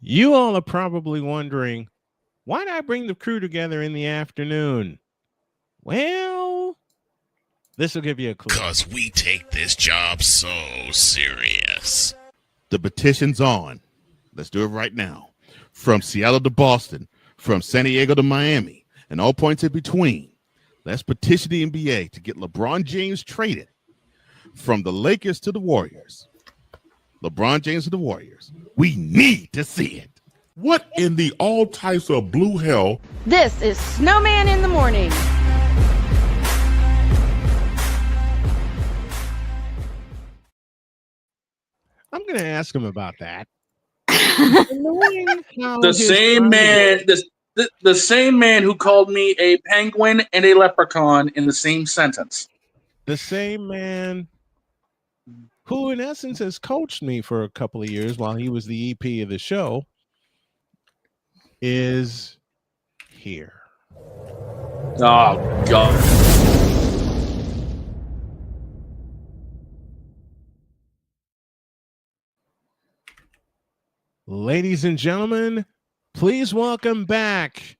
You all are probably wondering, why did I bring the crew together in the afternoon? Well, this will give you a clue. Because we take this job so serious. The petition's on. Let's do it right now. From Seattle to Boston, from San Diego to Miami, and all points in between. Let's petition the NBA to get LeBron James traded. From the Lakers to the Warriors. LeBron James to the Warriors. We need to see it. What in the all types of blue hell? This is Snowman in the Morning. I'm going to ask him about that. The same man who called me a penguin and a leprechaun in the same sentence. The same man who, in essence, has coached me for a couple of years while he was the EP of the show is here. Oh, God. Ladies and gentlemen, please welcome back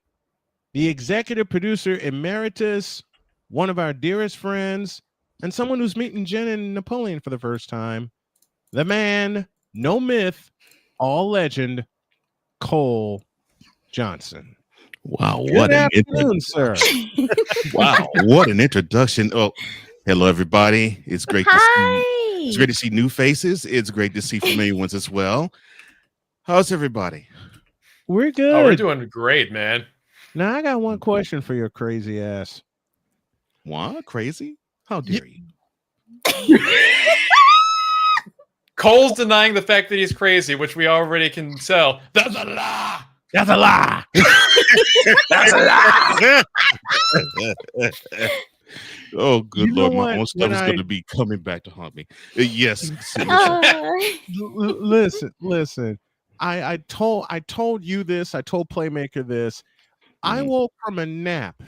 the executive producer emeritus, one of our dearest friends, and someone who's meeting Jen and Napoleon for the first time, the man, no myth, all legend, Cole Johnson. Wow, Good afternoon, sir. Wow, what an introduction. Oh, hello, everybody. It's great to see. It's great to see new faces. It's great to see familiar ones as well. How's everybody? We're good. Oh, we're doing great, man. Now, I got one question for your crazy ass. What? Crazy? How dare you? Cole's denying the fact that he's crazy, which we already can tell. That's a lie. That's a lie. That's a lie. Oh, good You know Lord. what? My own stuff When is going to be coming back to haunt me. Yes. Listen. I told you this. I told Playmaker this. I woke from a nap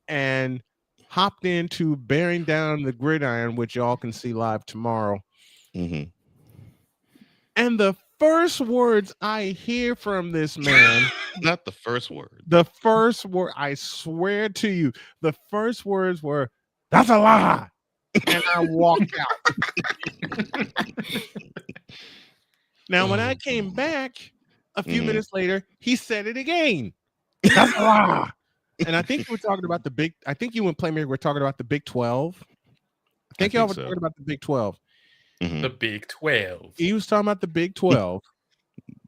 and hopped into bearing down the gridiron, which y'all can see live tomorrow. Mm-hmm. And the first words I hear from this man, Not the first word. the first word, I swear to you, the first words were, "That's a lie." And I walked out. Now, when I came back a few minutes later, he said it again. That's a lie. And I think we're talking about I think you and Playmaker were talking about the Big 12. I think y'all were talking about the Big 12. Mm-hmm. The Big 12. He was talking about the Big 12.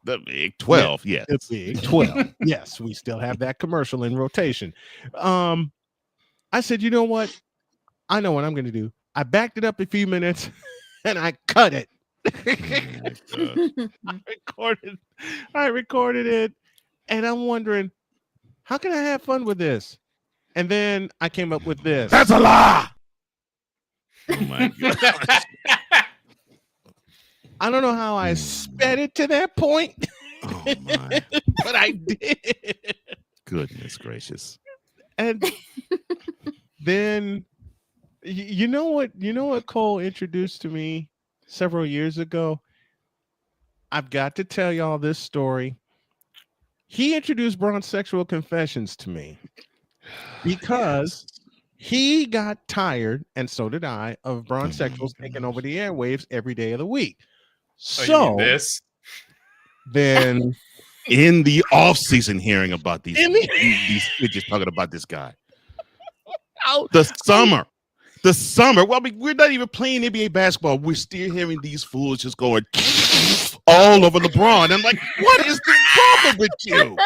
The Big 12, yes. The Big 12. Yes, we still have that commercial in rotation. I said, you know what? I know what I'm going to do. I backed it up a few minutes and I cut it. I recorded it, and I'm wondering, how can I have fun with this? And then I came up with this. That's a lie. Oh my gosh. I don't know how I sped it to that point, Oh my but I did. goodness gracious. And then you know what Cole introduced to me several years ago? I've got to tell y'all this story. He introduced Bronze Sexual Confessions to me because he got tired, and so did I, of Bronze Sexuals taking over the airwaves every day of the week. So this? then In the off-season hearing about these bitches talking about this guy. The summer. Well, I mean, we're not even playing NBA basketball. We're still hearing these fools just going all over LeBron. I'm like, what is the problem with you?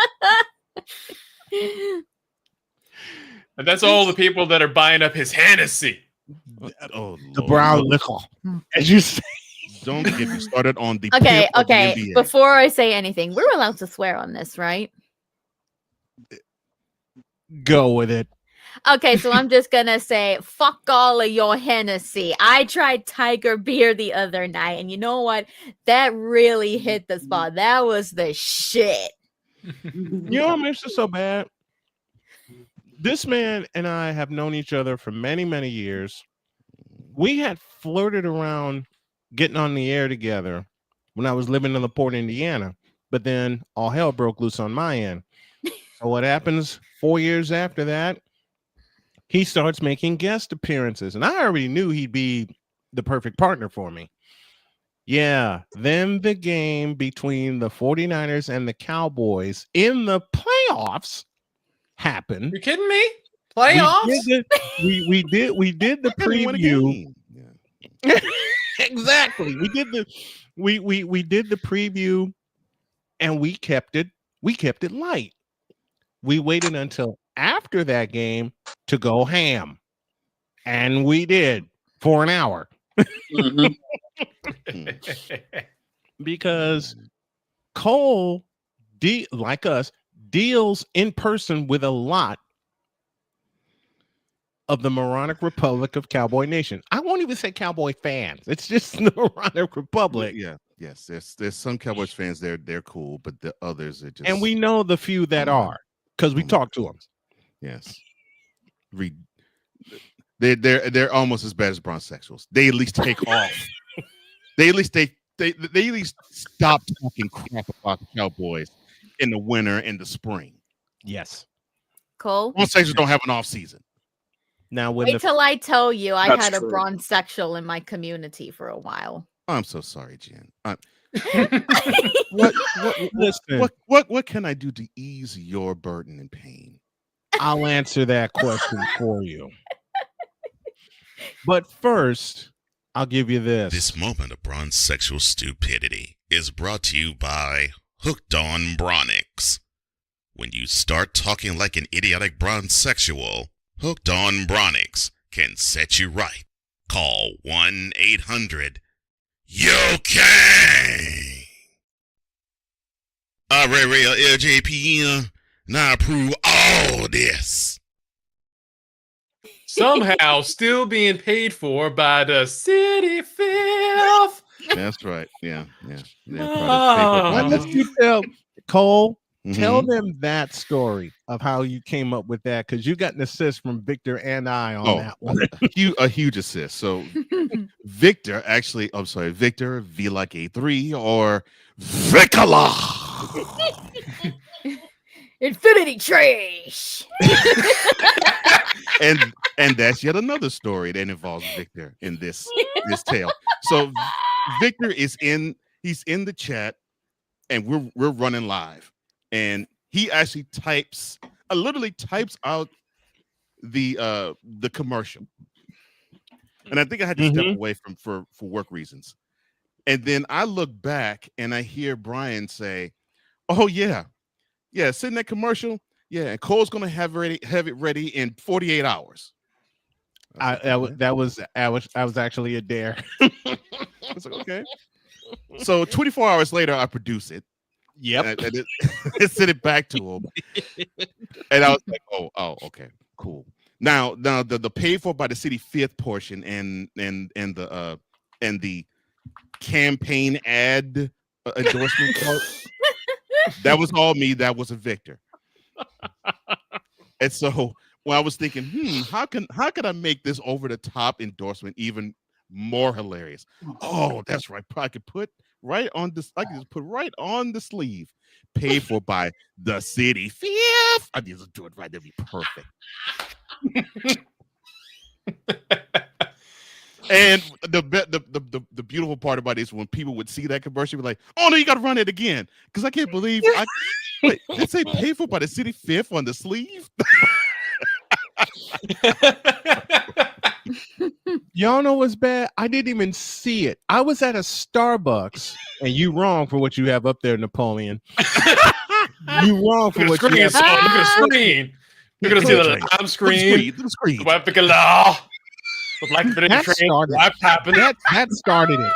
And that's all the people that are buying up his Hennessy. Oh, the Lord. brown liquor, as you say. Don't get me started on the Okay, pimp of the okay. NBA. Before I say anything, we're allowed to swear on this, right? Go with it. Okay, so I'm just gonna say, fuck all of your Hennessy. I tried Tiger Beer the other night, and you know what? That really hit the spot. That was the shit. You know what makes it so bad? This man and I have known each other for many, many years. We had flirted around getting on the air together when I was living in LaPorte, Indiana. But then all hell broke loose on my end. So what happens 4 years after that? He starts making guest appearances, and I already knew he'd be the perfect partner for me. Yeah, then the game between the 49ers and the Cowboys in the playoffs happened. You kidding me? Playoffs? We did the They won a preview. game. Yeah. Exactly. We did the preview, and we kept it light. We waited until after that game to go ham, and we did for an hour Mhm. because Cole, like us, deals in person with a lot of the moronic republic of Cowboy Nation. I won't even say Cowboy fans. It's just the moronic republic. Yeah. Yes. There's some Cowboys fans there. They're cool, but the others are just. And we know the few that are because we talk to them. Yes. They're almost as bad as bronzesexuals. They at least take off. They at least stop talking crap about the Cowboys in the winter and the spring. Yes. Cole, Bronzesexuals don't have an off season. Now when wait till I tell you I That's had a true. bronzesexual in my community for a while. I'm so sorry, Jen. listen, What can I do to ease your burden and pain? I'll answer that question for you. But first, I'll give you this. This moment of bronze sexual stupidity is brought to you by Hooked on Bronix. When you start talking like an idiotic bronze sexual, Hooked on Bronix can set you right. Call 1-800-YOKAY. Real LJPM, now approve all this. Somehow still being paid for by the city filth. That's right. Yeah. Why don't you tell Cole? Tell Mhm. them that story of how you came up with that, because you got an assist from Victor and I on that one. A huge assist. So Victor V like A3 or Vicola. Infinity trash. and that's yet another story that involves Victor in this tale. So Victor he's in the chat, and we're running live, and he actually literally types out the commercial, and I think I had to step away for work reasons, and then I look back and I hear Brian say, "Oh yeah, send that commercial." Yeah, and Cole's gonna have it ready in 48 hours. I was actually a dare. I was like, okay. So 24 hours later, I produce it. Yep. And I sent it back to him, and I was like, oh, okay, cool. Now the paid for by the city fifth portion and the campaign ad endorsement part, that was all me. That was a Victor. And so when I was thinking, how can I make this over the top endorsement even more hilarious? Oh, that's right. I could put right on this. I could just put right on the sleeve, paid for by the city fifth. I need to do it right. That'd be perfect. And the beautiful part about it is when people would see that commercial, be like, "Oh no, you got to run it again," because I can't believe wait, they say paid for by the city fifth on the sleeve. Y'all know what's bad? I didn't even see it. I was at a Starbucks, and you wrong for what you have up there, Napoleon. You wrong for what you have. Look at the screen. You're gonna see the live screen. The screen. Law. The Black Infinity That train. started- What happened? That started it.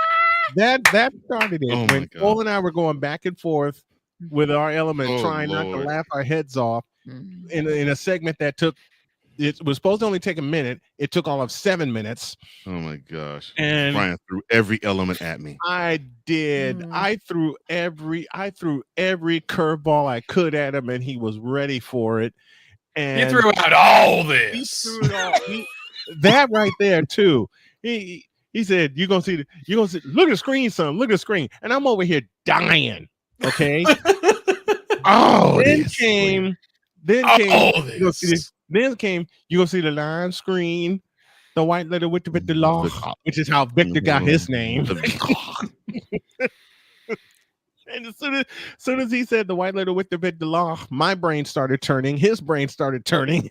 That started it. Oh my When God. Cole and I were going back and forth with our element, Oh, trying not to Lord. laugh our heads off in a segment that it was supposed to only take a minute. It took all of 7 minutes. Oh my gosh. And Brian threw every element at me. I did. Mm. I threw every curveball I could at him, and he was ready for it. And You threw out all he this. threw it all. That right there too. He said, "You gonna see? Look at the screen, son. Look at the screen." And I'm over here dying. Okay. Oh, then this. came, then Oh, came. You gonna see this. then came. You gonna see the line screen, the white letter with the law, which is how Victor got his name. And as soon as he said the white letter with the law, my brain started turning. His brain started turning.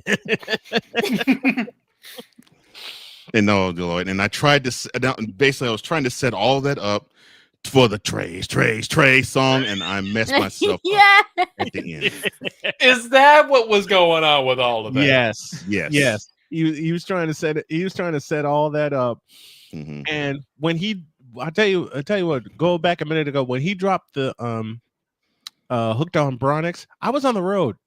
And no, Lloyd. And I tried to basically I was trying to set all that up for the Trace song, and I messed myself up Yeah. at the end. Is that what was going on with all of that? Yes. He was trying to set it. He was trying to set all that up. Mhm. And when I tell you what, go back a minute ago when he dropped the Hooked on Bronix, I was on the road.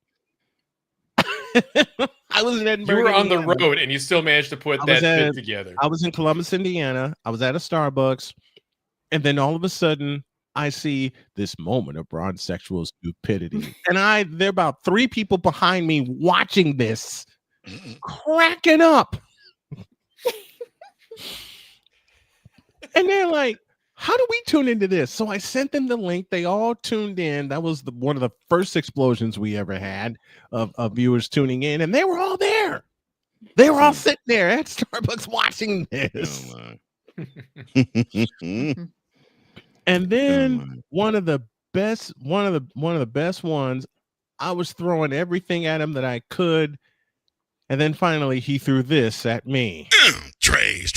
I was in Edinburgh. You were on the Indiana. road and you still managed to put that bit together. I was in Columbus, Indiana. I was at a Starbucks, and then all of a sudden I see this moment of broad sexual stupidity. And there are about 3 people behind me watching this, cracking up. And they're like, how do we tune into this? So I sent them the link. They all tuned in. That was one of the first explosions we ever had of viewers tuning in. And they were all there. They were all sitting there at Starbucks watching this. And then one of the best ones, I was throwing everything at him that I could. And then finally he threw this at me. Trace.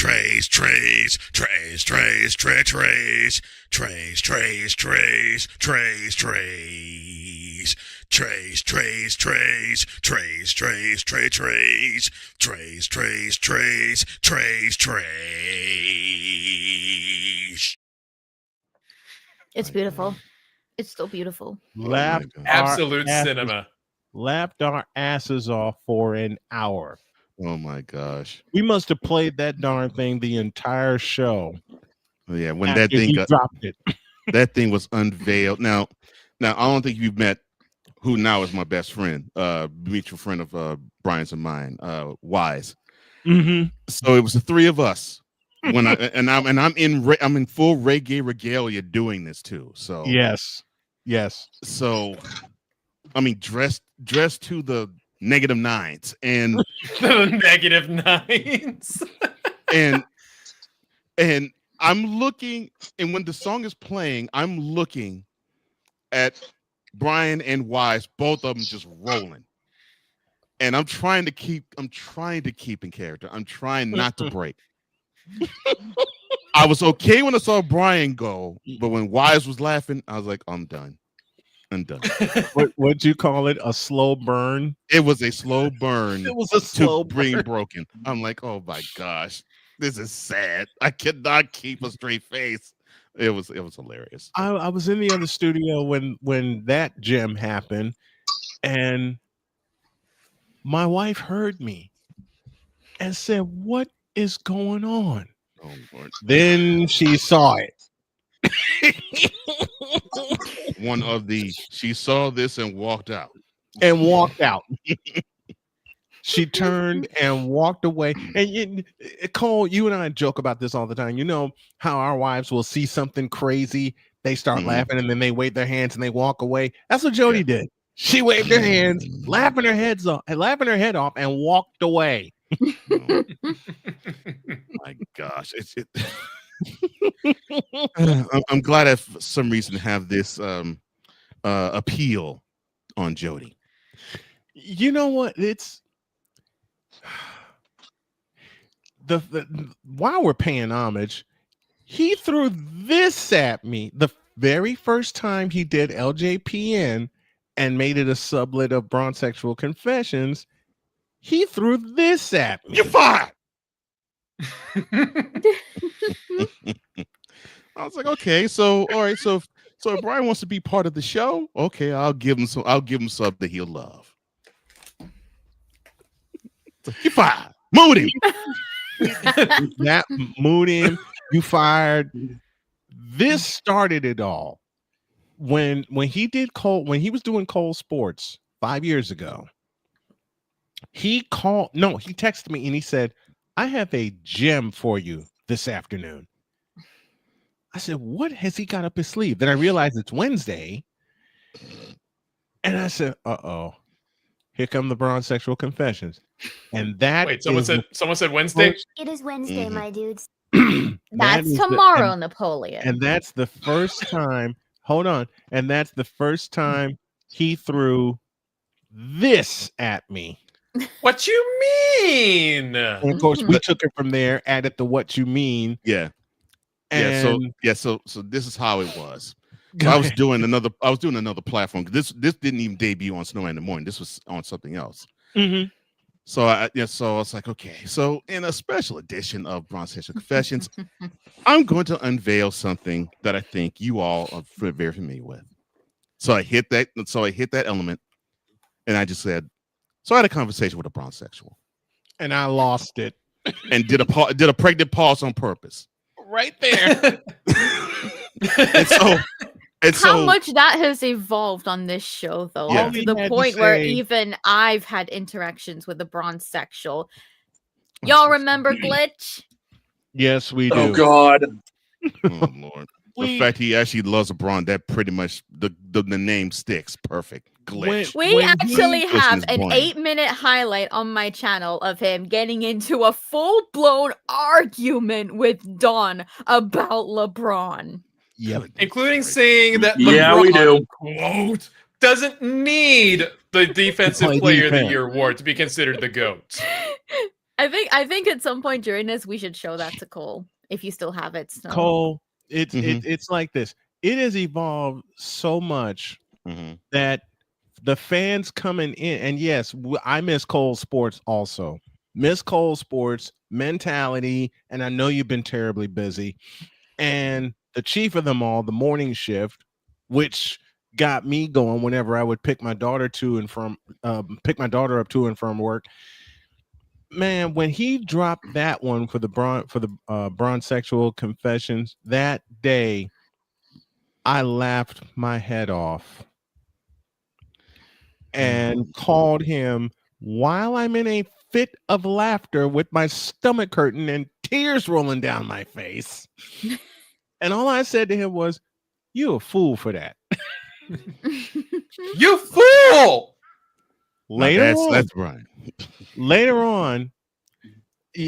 It's beautiful. It's so beautiful. Absolute cinema. Laughed our asses off for an hour. Oh my gosh. We must have played that darn thing the entire show. Yeah, when that thing dropped it. That thing was unveiled. Now I don't think you've met who now is my best friend, mutual friend of Brian's and mine, Wise. Mm-hmm. So it was the 3 of us when I'm in full reggae regalia doing this too. So yes. So I mean, dressed to the -9s and the -9s. and I'm looking, and when the song is playing, I'm looking at Brian and Wise, both of them just rolling. And I'm trying to keep in character. I'm trying not to break. I was okay when I saw Brian go, but when Wise was laughing, I was like, I'm done. What'd you call it? A slow burn? It was a slow burn. It was a slow burn. Broken. I'm like, oh my gosh, this is sad. I cannot keep a straight face. It was hilarious. I was in the other studio when that gem happened, and my wife heard me and said, "What is going on?" Oh Lord. Then she saw it. She saw this and walked out. She turned and walked away. And Cole, you and I joke about this all the time. You know how our wives will see something crazy, they start laughing, and then they wave their hands and they walk away. That's what Jody did. She waved her hands, laughing her head off, and walked away. Oh, my gosh, I'm glad I for some reason have this appeal on Jody. You know what? It's the while we're paying homage, he threw this at me the very first time he did LJPN and made it a sublet of Bronzexual Confessions. He threw this at me. You're fired. I was like, okay, so all right, so if Brian wants to be part of the show, okay, I'll give him something he'll love. You're fired. Mood him. That mood him. You fired. This started it all. When he was doing Cole Sports 5 years ago, he texted me and he said, "I have a gem for you this afternoon. I said, what has he got up his sleeve? Then I realized it's Wednesday. And I said, uh-oh, here come the LeBron sexual confessions. And that Wait, is someone said Wednesday? It is Wednesday, Mhm. my dudes. that That's is tomorrow, Napoleon. and that's the first time, hold on. And that's the first time he threw this at me. What you mean? And of course, we took it from there, added the what you mean. Yeah. And So this is how it was. Go So I was ahead. doing another platform. This didn't even debut on Snowman in the Morning. This was on something else. Mhm. So I was like, okay. So in a special edition of Bronze Session Confessions, I'm going to unveil something that I think you all are very familiar with. So I hit that. So I hit that element, and I just said. So I had a conversation with a bronzesexual, And I lost it. and did a pregnant pause on purpose. Right there. How much that has evolved on this show, though, Yeah. to the All he had to point where say- even I've had interactions with a bronze sexual. Y'all remember Glitch? Yes, we do. Oh God. Oh Lord. The fact he actually loves LeBron, that pretty much the name sticks. Perfect. Glitch. We When he actually have is an born. 8-minute highlight on my channel of him getting into a full-blown argument with Dawn about LeBron. Yep. Including saying that Yeah, LeBron, we do. quote, doesn't need the defensive play player of the defense. year award to be considered the GOAT. I think at some point during this we should show that to Cole if you still have it. Snow. Cole, it's Mhm. it's like this. It has evolved so much Mhm. that the fans coming in, and yes, I miss Cole Sports also. Miss Cole Sports mentality, and I know you've been terribly busy. And the chief of them all, the morning shift, which got me going whenever I would pick my daughter up to and from work. Man, when he dropped that one for the bronzesexual confessions that day, I laughed my head off and called him while I'm in a fit of laughter with my stomach hurting and tears rolling down my face. And all I said to him was, "You a fool for that." You fool! That's right. Later on,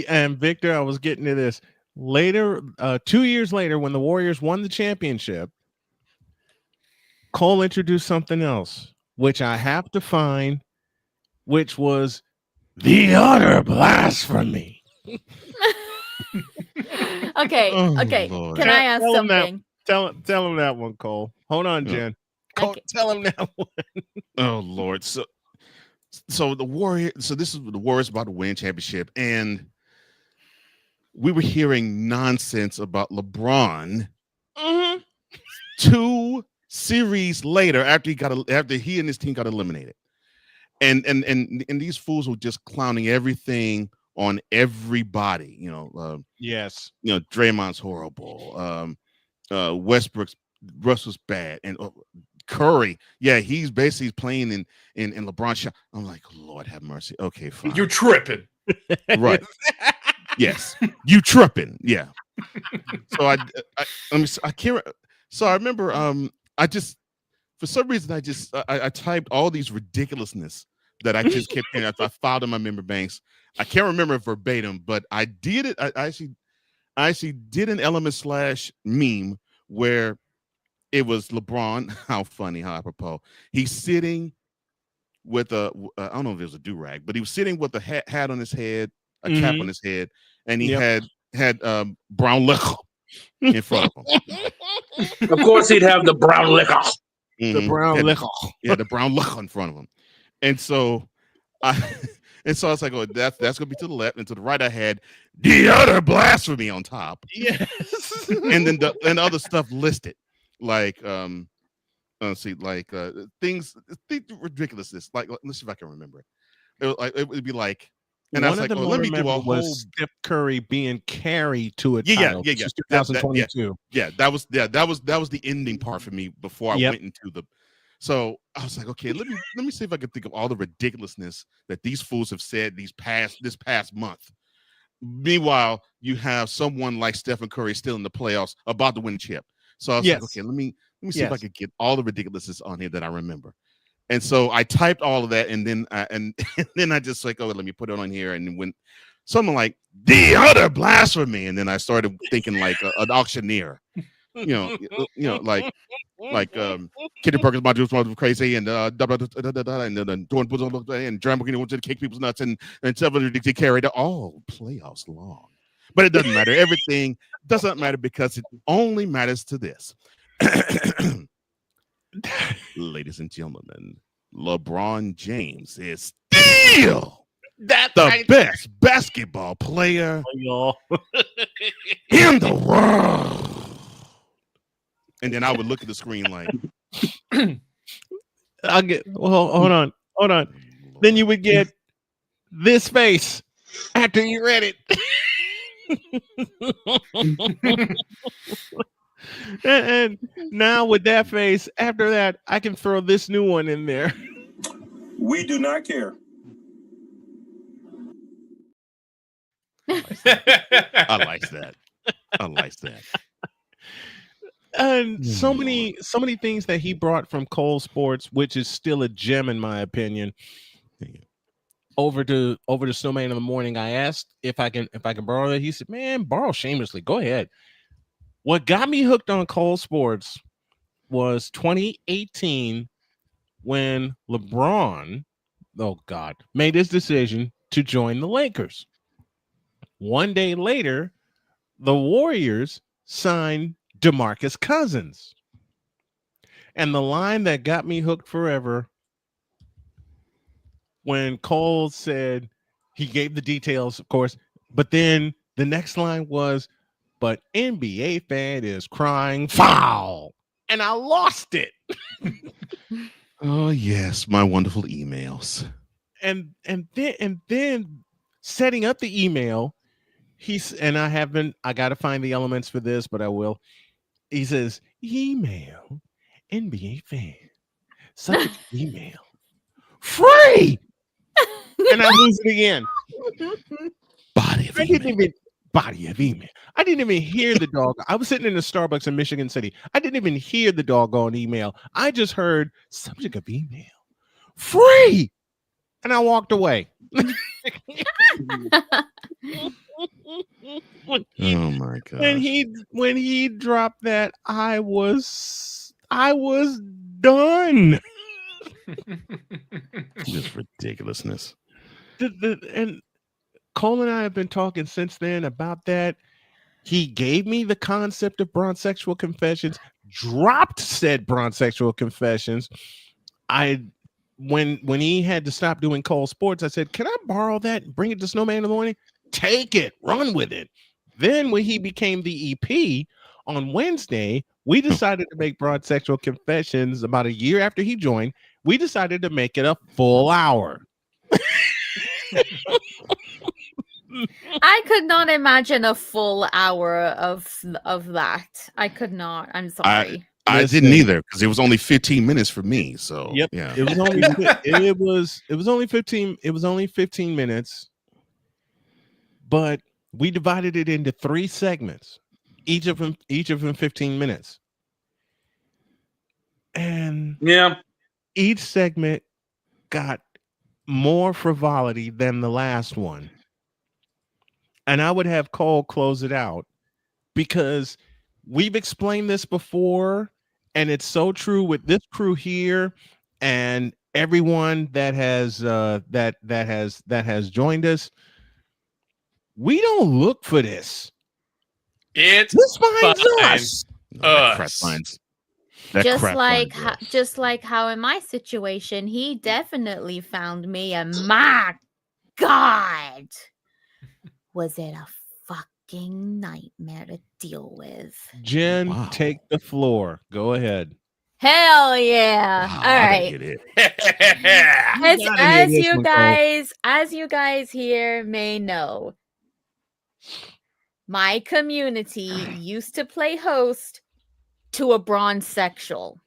and Victor, I was getting to this later. 2 years later, when the Warriors won the championship, Cole introduced something else, which I have to find, which was the utter blasphemy. Okay, Oh, okay. Lord. Can I ask Tell him that- something? Tell him that one, Cole. Hold on, Yeah. Jen. Cole, Okay. tell him that one. Oh Lord. So the Warrior. So this is the Warriors about to win championship, and we were hearing nonsense about LeBron. Mhm. 2 series later, after he and his team got eliminated, and these fools were just clowning everything on everybody. Yes. Draymond's horrible. Russ was bad, and Curry, yeah, he's basically playing in LeBron shot. I'm like, Lord have mercy. Okay, fine. You tripping. Right. Yes, you tripping. Yeah. So I can't. So I remember. I just for some reason I typed all these ridiculousness that I just kept hearing. I filed in my memory banks. I can't remember it verbatim, but I did it. I actually did an element / meme where it was LeBron. How funny, how apropos. He's sitting with I don't know if it was a do-rag, but he was sitting with a hat on his head, a cap on his head, and he Yep. had brown liquor in front of him. Of course, he'd have the brown liquor. The Mhm. brown Had- liquor. Yeah, the brown liquor in front of him. And so I was like, oh, that's gonna be to the left, and to the right I had the utter blasphemy on top. Yes. And then the other stuff listed. Like let's see, like things ridiculousness. Like let's see if I can remember it. It would be like, and I was like, oh, let me do a whole. Steph Curry being carried to a Yeah, title. yeah. Which is That- 2022. Yeah, that was the ending part for me before I Yep. went into the. So I was like, okay, let me see if I can think of all the ridiculousness that these fools have said this past month. Meanwhile, you have someone like Stephen Curry still in the playoffs about to win chip. So I was like, Yes. okay, let me see if I Yes. could get all the ridiculousness on here that I remember. And so I typed all of that, and then and then I just like, oh, let me put it on here, and went something like the utter blasphemy, and then I started thinking like an auctioneer, like Kitty Perkins, my juice was crazy, and and then doing and Dramamine wanted to kick people's nuts, and several they carried all playoffs long. But it doesn't matter. Everything doesn't matter because it only matters to this. Ladies and gentlemen, LeBron James is still the best basketball player in the world. And then I would look at the screen like, I'll get. Well, hold on. Then you would get this face after you read it. and now with that face, after that, I can throw this new one in there. We do not care. I like that. I like that. And so many things that he brought from Cole Sports, which is still a gem in my opinion. Over to Snowman in the Morning. I asked if I can borrow that. He said, "Man, borrow shamelessly. Go ahead." What got me hooked on Cole Sports was 2018 when LeBron, made his decision to join the Lakers. One day later, the Warriors signed DeMarcus Cousins. And the line that got me hooked forever, when Cole said, he gave the details, of course, but then the next line was, "But NBA fan is crying foul." And I lost it. Oh yes, my wonderful emails. And then setting up the email, I got to find the elements for this, but I will. He says, "Email NBA fan, subject email free," and I lose it again. Body of email. I didn't even hear the dog. I was sitting in the Starbucks in Michigan City. I didn't even hear the doggone email. I just heard subject of email free, and I walked away. Oh my god! When he dropped that, I was done. Just ridiculousness. And Cole and I have been talking since then about that. He gave me the concept of bronzexual confessions, dropped said bronzexual confessions. When he had to stop doing Cole Sports, I said, "Can I borrow that and bring it to Snowman in the Morning? Take it, run with it." Then when he became the EP on Wednesday, we decided to make bronzexual confessions about a year after he joined. We decided to make it a full hour. I could not imagine a full hour of that. I could not. I'm sorry. I didn't either because it was only 15 minutes for me. So yep, yeah, it was only only 15. It was only 15 minutes, but we divided it into 3 segments, each of them 15 minutes, and each segment got more frivolity than the last one. And I would have Cole close it out because we've explained this before, and it's so true with this crew here and everyone that has that has joined us. We don't look for this. This finds us. That crap finds. Just like how in my situation, he definitely found me, and my God, was it a fucking nightmare to deal with. Jen, take the floor. Go ahead. Hell yeah. All right. As you guys here may know, my community used to play host to a bronzexual.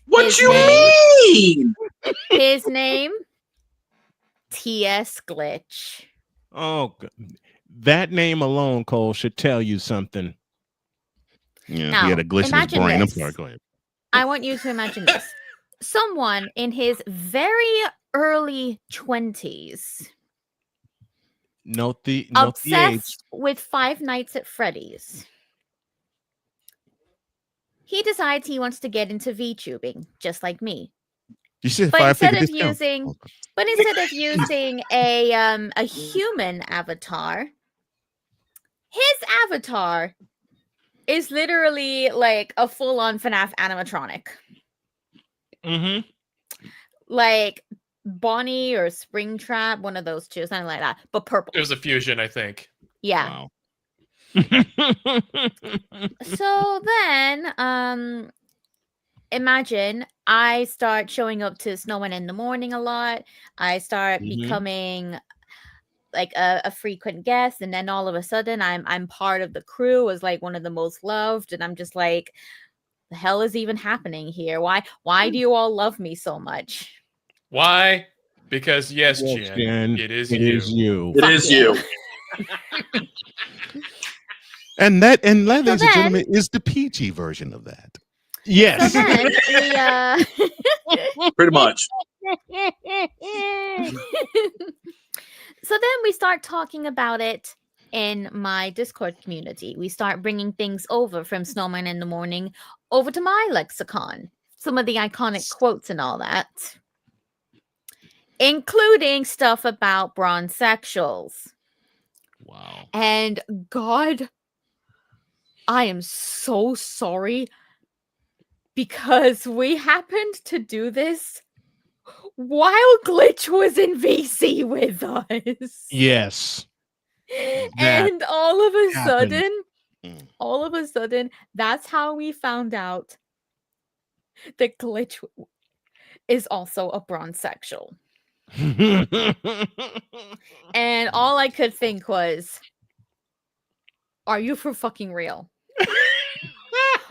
What you mean? His name, TS Glitch. Oh, that name alone, Cole, should tell you something. Yeah, Now, he had a glitch in his imagine brain. I'm this. sorry. Go ahead. I want you to imagine this. Someone in his very early 20s, Note the age. obsessed with Five Nights at Freddy's. He decides he wants to get into VTubing, just like me. You said But 5 instead figure of discount. using, but instead of using a human avatar, his avatar is literally like a full-on FNAF animatronic. Mm-hmm. Like Bonnie or Springtrap, one of those two, something like that, but purple. It was a fusion, I think. Yeah. Wow. So then, imagine I start showing up to Snowman in the morning a lot. I start Mhm. becoming like a frequent guest, and then all of a sudden I'm part of the crew as like one of the most loved, and I'm just like, the hell is even happening here? Why do you all love me so much? Why? Because yes, Yes, Jen, Jen, it is it you. is you. It Fuck is you. you. And ladies and then- gentlemen, is the PG version of that. Yes. So then we Pretty much. So then we start talking about it in my Discord community. We start bringing things over from Snowman in the Morning over to my lexicon. Some of the iconic quotes and all that, including stuff about bronzexuals. Wow. And God, I am so sorry because we happened to do this while Glitch was in VC with us. Yes. And all of a happened. sudden, that's how we found out that Glitch is also a bronzexual. And all I could think was, are you for fucking real?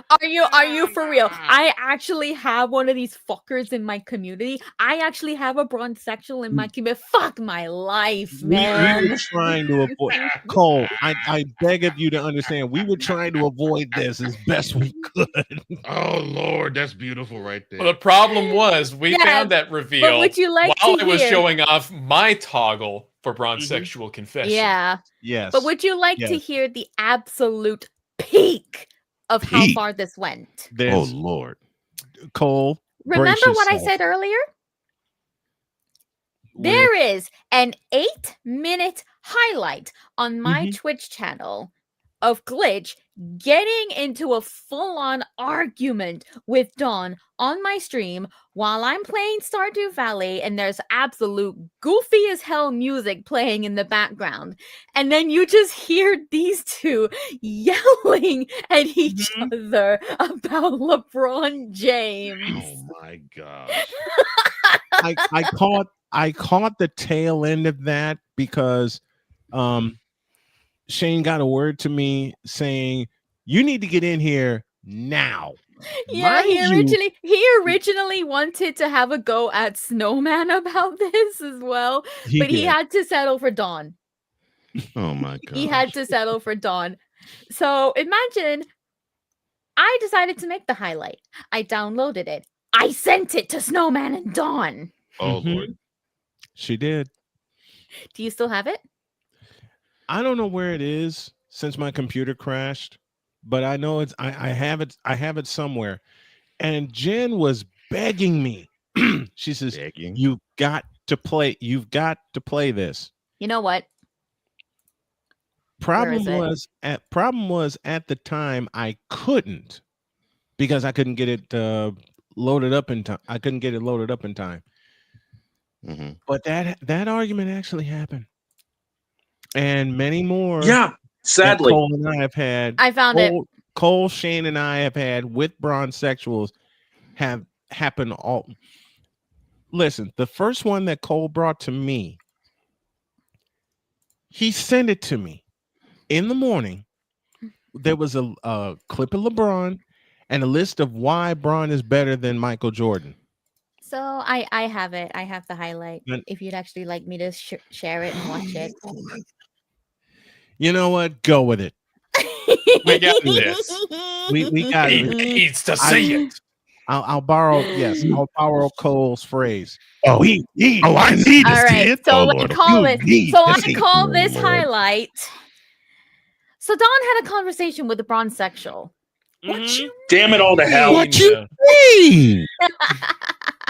Are you for real? I actually have one of these fuckers in my community. I actually have a bronzexual in my community. Fuck my life, we man. were trying to avoid Cole. I beg of you to understand. We were trying to avoid this as best we could. Oh Lord, that's beautiful right there. Well, the problem was we Yeah, found that reveal would you like while to I was hear- showing off my toggle for bronzexual confession. Yeah. Yes. But would you like to Yes. hear the absolute peak of how Peak? far this went? Oh There's Lord. Cole. Remember brace what I yourself. said earlier? With- There is an 8-minute highlight on my Mhm. Twitch channel of Glitch getting into a full-on argument with Dawn on my stream while I'm playing Stardew Valley, and there's absolute goofy as hell music playing in the background. And then you just hear these two yelling at each other about LeBron James. Oh my gosh. I caught the tail end of that because Shane got a word to me saying you need to get in here now. Yeah, Mind you- he originally wanted to have a go at Snowman about this as well, but he did. had to settle for Dawn. Oh my god. He had to settle for Dawn. So imagine I decided to make the highlight. I downloaded it. I sent it to Snowman and Dawn. Oh Mhm. Lord. She did. Do you still have it? I don't know where it is since my computer crashed, but I know it's I have it somewhere. And Jen was begging me. She says, Begging. you've got to play this. You know what? Problem is it? was at the time I couldn't because I couldn't get it loaded up in time. I couldn't get it loaded up in time. Mhm. But that argument actually happened. And many more. Yeah, that sadly. Cole and I have had. I found it. Cole, Shane, and I have had with bronzexuals have happened all. Listen, the first one that Cole brought to me, he sent it to me in the morning. There was a clip of LeBron and a list of why Bron is better than Michael Jordan. So I have it. I have the highlight. But- If you'd actually like me to share it and watch it. You know what? Go with it. We got this. We got He it. needs to see it. I'll borrow. Yes, I'll borrow Cole's phrase. Oh, I need All to see right. it. So Oh, I Lord. call You it. need So to I see it. call Oh, this Lord. highlight. So Don had a conversation with the bronzesexual. Mhm. Damn it all to hell. What you mean?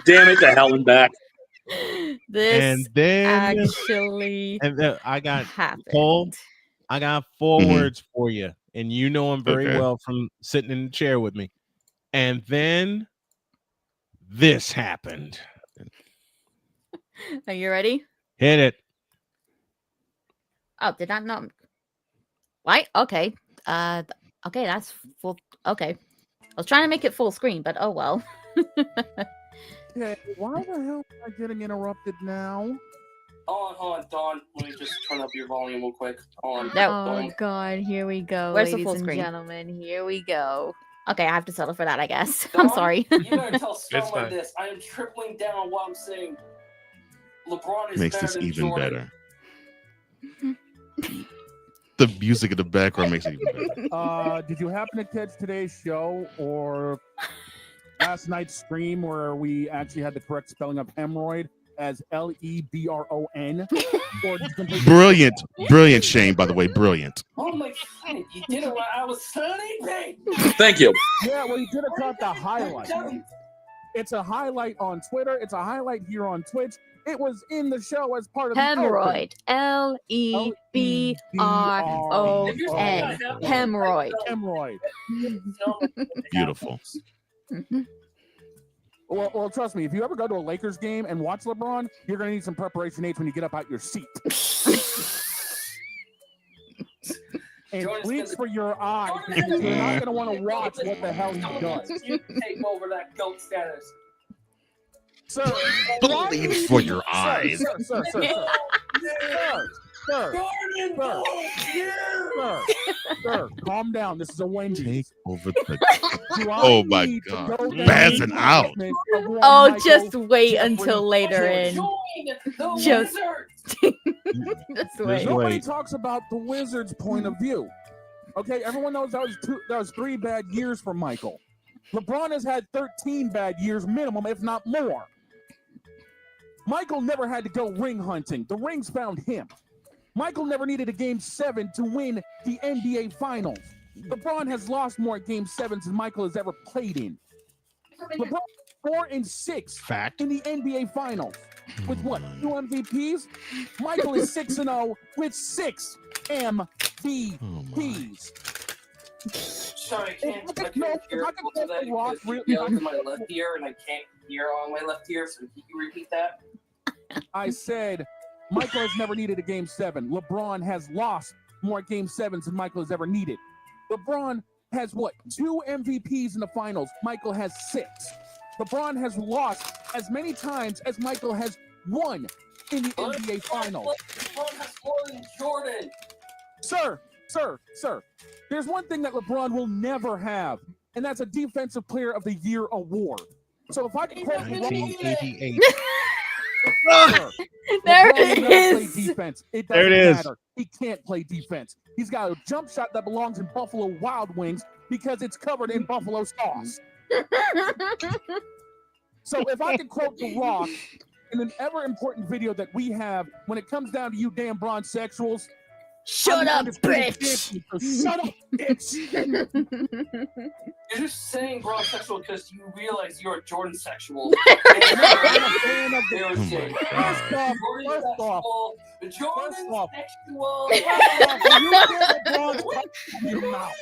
Damn it to hell and back. This And then actually I got happened. Cole. I got 4 Mhm. words for you, and you know them very Okay. well from sitting in the chair with me. And then this happened. Are you ready? Hit it. Oh, did I not? What? Okay. Okay, that's full. Okay. I was trying to make it full screen, but oh well. Okay, why the hell am I getting interrupted now? Hold on, Dawn. Let me just turn up your volume real quick. Hold on. No. Dawn. God, here we go, Where's the ladies full and screen? gentlemen. Here we go. Okay, I have to settle for that, I guess. I'm Dawn, sorry. You gotta tell It's someone fine. this. I am tripling down on what I'm saying. LeBron is Makes better this than even Jordan. better. The music in the background makes it even better. Did you happen to catch today's show or last night's stream where we actually had the correct spelling of hemorrhoid as Lebron? Or just completely- Brilliant, Shane. By the way, brilliant. Oh my god, you did it while I was sleeping! Thank you. Yeah, well, you could have caught the highlight. It's a highlight on Twitter. It's a highlight here on Twitch. It was in the show as part of the Hemorrhoid. Lebron. Hemorrhoid. Hemorrhoid. Beautiful. Well, trust me, if you ever go to a Lakers game and watch LeBron, you're going to need some preparation aids when you get up out your seat. And Jordan's please gonna- for your eyes, because you're not going to want to watch what the hell he does. You take over that GOAT status. Sir, Please for your eyes. Sir, calm down. This is a Wendy's. Take over the. Do I Oh my need to God. go down Spazzing the out. treatment of one Oh, Michael just wait Jeffrey until later Jordan? in. Join the Just- Wizards! Just wait. Nobody Wait. talks about the Wizards' point of view. Okay, everyone knows that was 3 bad years for Michael. LeBron has had 13 bad years minimum, if not more. Michael never had to go ring hunting. The rings found him. Michael never needed a game 7 to win the NBA Finals. LeBron has lost more Game 7s than Michael has ever played in. LeBron 4-6 Fact. in the NBA Finals. With what? 2 MVPs? Michael is 6-0 with 6 MVPs. Sorry, I can't. If I I could- no, can't hear if I could most of that take the Ross because you real- yelled in my left ear and I can't hear on my left ear. So can you repeat that? I said Michael has never needed a game 7. LeBron has lost more game 7s than Michael has ever needed. LeBron has what? 2 MVPs in the finals. Michael has 6. LeBron has lost as many times as Michael has won in the NBA finals. LeBron has more than Jordan. Sir. There's one thing that LeBron will never have, and that's a Defensive Player of the Year award. So if I can quote LeBron, 1988. sir, There LeBron it will never play is. defense. It There doesn't it is. matter. He can't play defense. He's got a jump shot that belongs in Buffalo Wild Wings because it's covered in buffalo sauce. So if I could quote The Rock in an ever important video that we have, when it comes down to you damn bronzesexuals, Shut up, bitch. So shut up, bitch. You're just saying bronzesexual because you realize you're a Jordan sexual. I'm a fan of the- Embarrassing. First off, Jordan off. sexual. Jordan off. sexual. Will you get LeBron's cock out of your mouth?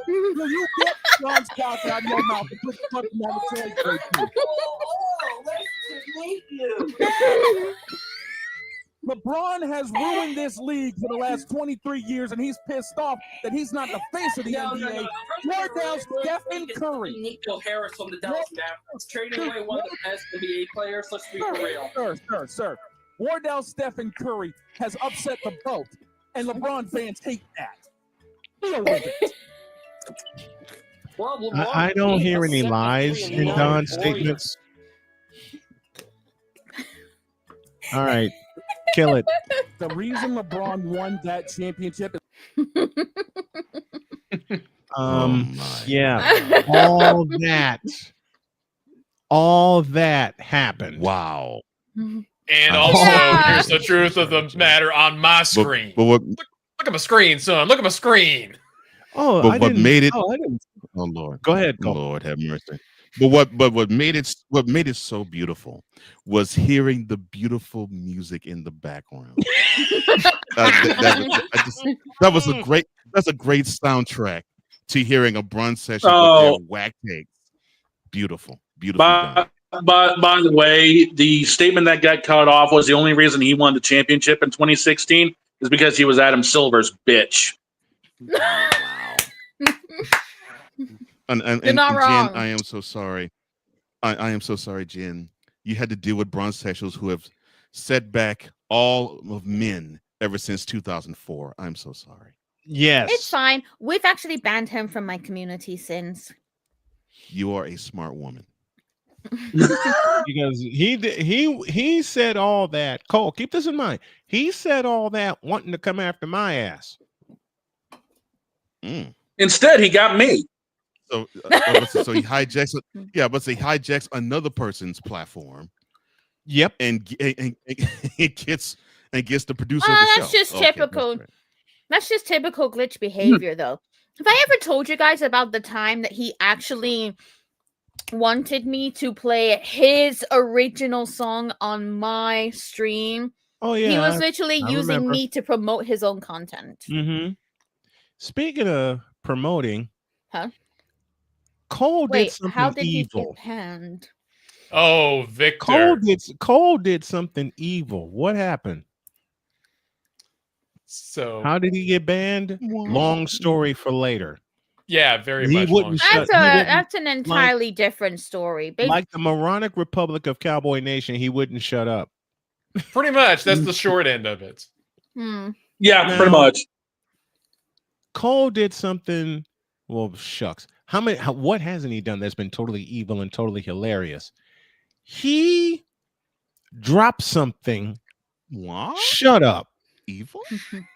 Will you get LeBron's cock out of your mouth and put something on the translate to? Oh, nice to meet you. LeBron has ruined this league for the last 23 years, and he's pissed off that he's not the face of the NBA. Wardell Stephen Curry. Nico Harris from the Dallas Mavericks trading away one of the best NBA players. Let's be for real. Sir. Wardell Stephen Curry has upset the boat, and LeBron fans hate that. Deal with it. Well, LeBron I don't beat hear a any 73 lies and in 9 Don's Warriors. statements. All right, kill it. The reason LeBron won that championship is Yeah, all that happened. Wow. And also, here's the truth of the matter on my screen. But what? Look at my screen, son. Look at my screen. Oh, But what made it? Oh, I didn't. Oh Lord. Go ahead. Go. Lord have mercy. But what made it so beautiful was hearing the beautiful music in the background. That's a great soundtrack to hearing a brunch session with their whack takes. Beautiful. By the way, the statement that got cut off was the only reason he won the championship in 2016 is because he was Adam Silver's bitch. And You're not Jen, wrong. I am so sorry. I am so sorry, Jen. You had to deal with bronsexuals who have set back all of men ever since 2004. I'm so sorry. Yes, It's fine. We've actually banned him from my community since. You are a smart woman. because he said all that. Cole, keep this in mind. He said all that wanting to come after my ass. Instead, he got me. So he hijacks. Yeah, but he hijacks another person's platform. Yep, and gets the producer of the That's show. just typical. That's just typical glitch behavior, though. Have I ever told you guys about the time that he actually wanted me to play his original song on my stream? Oh yeah, he was literally I using remember. me to promote his own content. Mm-hmm. Speaking of promoting, Huh? Cole did Wait, something how did he evil. get panned? Oh, Victor. Cole did something evil. What happened? So How did he get banned? Long story for later. yeah, very He much. wouldn't shut. That's an entirely different story. Like the moronic Republic of Cowboy Nation, he wouldn't shut up. Pretty much. That's the short end of it. Yeah, pretty much. Cole did something. Well, shucks. What hasn't he done that's been totally evil and totally hilarious? He dropped something. What? Shut up. Evil?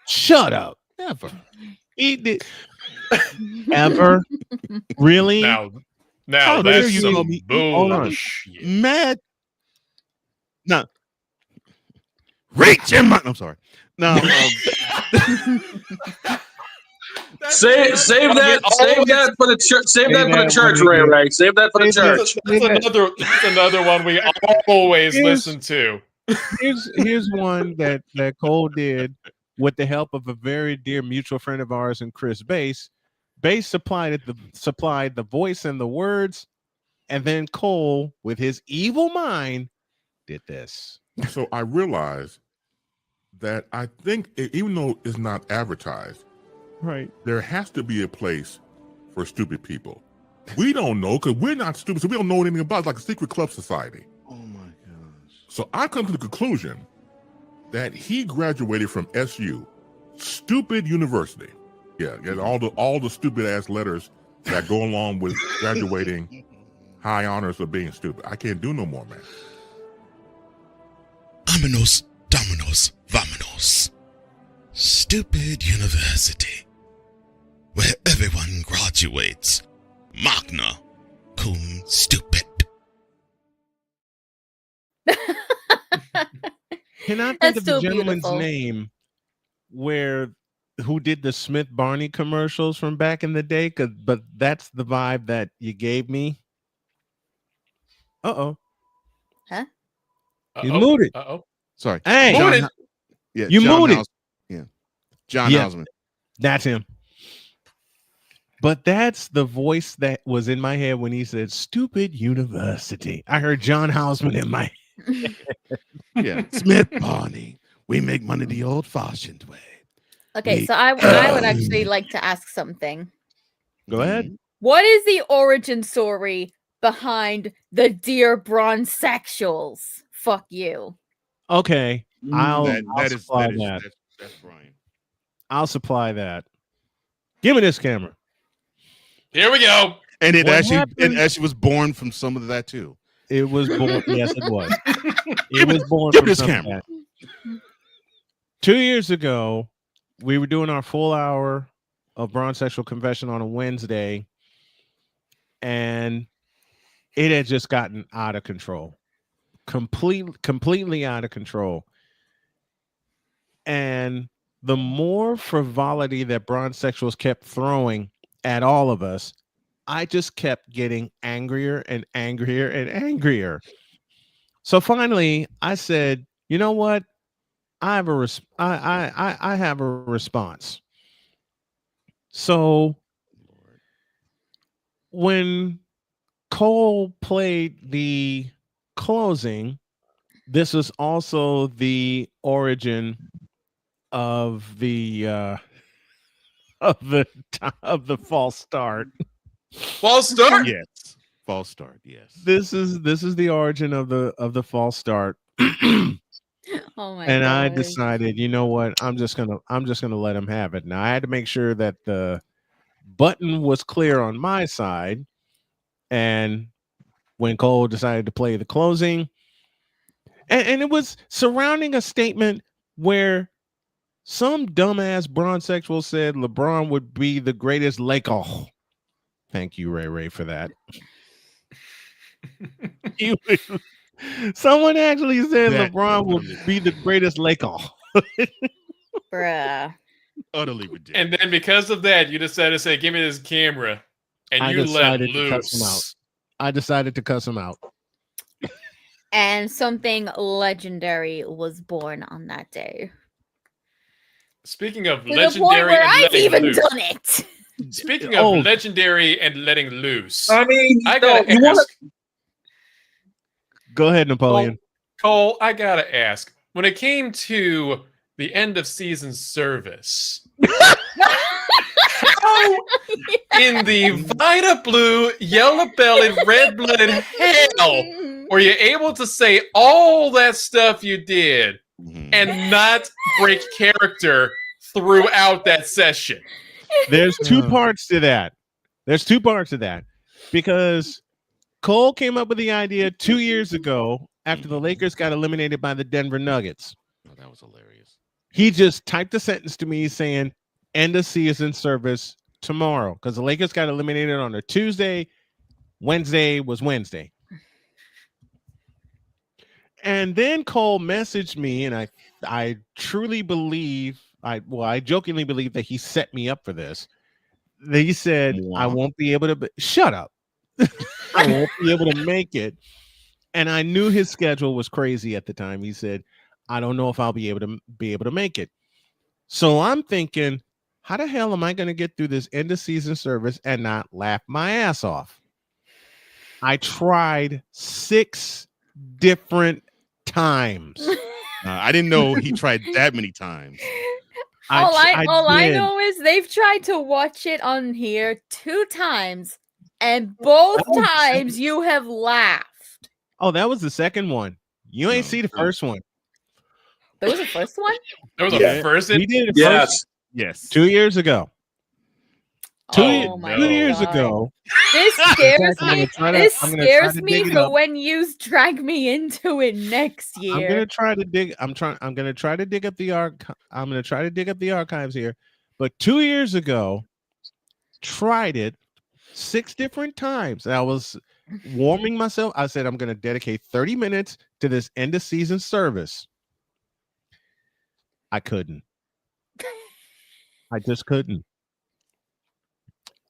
Shut up. Never. He did. Ever? Really? Now How dare that's you some call me- Hold on. bullshit. Mad. No. Reach in my. I'm sorry. No. Save that for the church. Save that for the church, Ray Ray. Save that for the church. That's another one we always listen to. Here's one that Cole did with the help of a very dear mutual friend of ours and Chris Bass. Bass supplied the voice and the words, and then Cole, with his evil mind, did this. So I realized that I think even though it's not advertised, Right. there has to be a place for stupid people. We don't know because we're not stupid, so we don't know anything about it. It's like a secret club society. Oh my gosh. So I come to the conclusion that he graduated from SU, stupid university. Yeah, all the stupid ass letters that go along with graduating high honors of being stupid. I can't do no more, man. Vámonos, dominos, vámonos. Stupid university, where everyone graduates. Magna cum stupid. Can I think That's of the so gentleman's beautiful. name who did the Smith Barney commercials from back in the day? But that's the vibe that you gave me. Huh? You muted. Uh-oh. Sorry. Hey, Muted. Yeah, you John muted. John Yeah. Houseman. That's him. But that's the voice that was in my head when he said "stupid university." I heard John Houseman in my head. Yeah. Smith Barney. We make money the old-fashioned way. Okay, so I would actually like to ask something. Go ahead. What is the origin story behind the Dear Bronzexuals? Fuck you. Okay, I'll That is supply that is that. that's Brian. I'll supply that. Give me this camera. Here we go. And it What actually happened? was born from some of that too. It was born. Yes, it was. It was born Give from this something. camera. 2 years ago, we were doing our full hour of Bronze Sexual Confession on a Wednesday, and it had just gotten out of control. Completely out of control. And the more frivolity that Bronze Sexuals kept throwing at all of us, I just kept getting angrier and angrier and angrier. So finally, I said, "You know what? I have I have a response." So when Cole played the closing, this was also the origin of the of the false start. False start? Yes. False start. Yes. This is the origin of the false start. Oh my And I god. decided, you know what? I'm just gonna let him have it. Now I had to make sure that the button was clear on my side. And when Cole decided to play the closing, and it was surrounding a statement where some dumbass bronzexual said LeBron would be the greatest Laker. Thank you, Ray, for that. Someone actually said That LeBron would utterly- be the greatest Laker. Bruh. Utterly ridiculous. And then because of that, you decided to say, "Give me this camera," and I you let decided to cuss him out. loose. I decided to cuss him out. And something legendary was born on that day. Speaking of To the point legendary where and I've letting even loose. done it. Speaking of Oh. legendary and letting loose, I mean, I gotta you wanna- ask, Go ahead, Napoleon. Cole, I gotta ask, when it came to the end of season service, how in the Vita Blue, yellow bellied, red blooded hell were you able to say all that stuff you did and not break character throughout that session? There's two parts to that. Because Cole came up with the idea 2 years ago after the Lakers got eliminated by the Denver Nuggets. Oh, that was hilarious. He just typed a sentence to me saying, "End of season service tomorrow," because the Lakers got eliminated on a Tuesday. Wednesday was Wednesday. And then Cole messaged me, and I truly believe, I jokingly believe that he set me up for this. He said, "I won't be able to shut up. I won't be able to make it." And I knew his schedule was crazy at the time. He said, "I don't know if I'll be able to make it." So I'm thinking, how the hell am I going to get through this end of season service and not laugh my ass off? I tried 6 different times. I didn't know he tried that many times. All I did. know is they've tried to watch it on here 2 times, and both times you have laughed. Oh, that was the second one. You ain't see the first one. There was a first one? There was Yeah. a first. We did it Yes. first Yes. 2 years ago. Oh my 2 years God. ago. This scares I'm gonna me. try to- This I'm gonna try scares to me dig it for up. when you drag me into it next I'm year. gonna try to dig. I'm gonna try to dig up the I'm gonna try to dig up the archives here. But 2 years ago, tried it 6 different times. I was warming myself. I said I'm gonna dedicate 30 minutes to this end of season service. I couldn't. I just couldn't.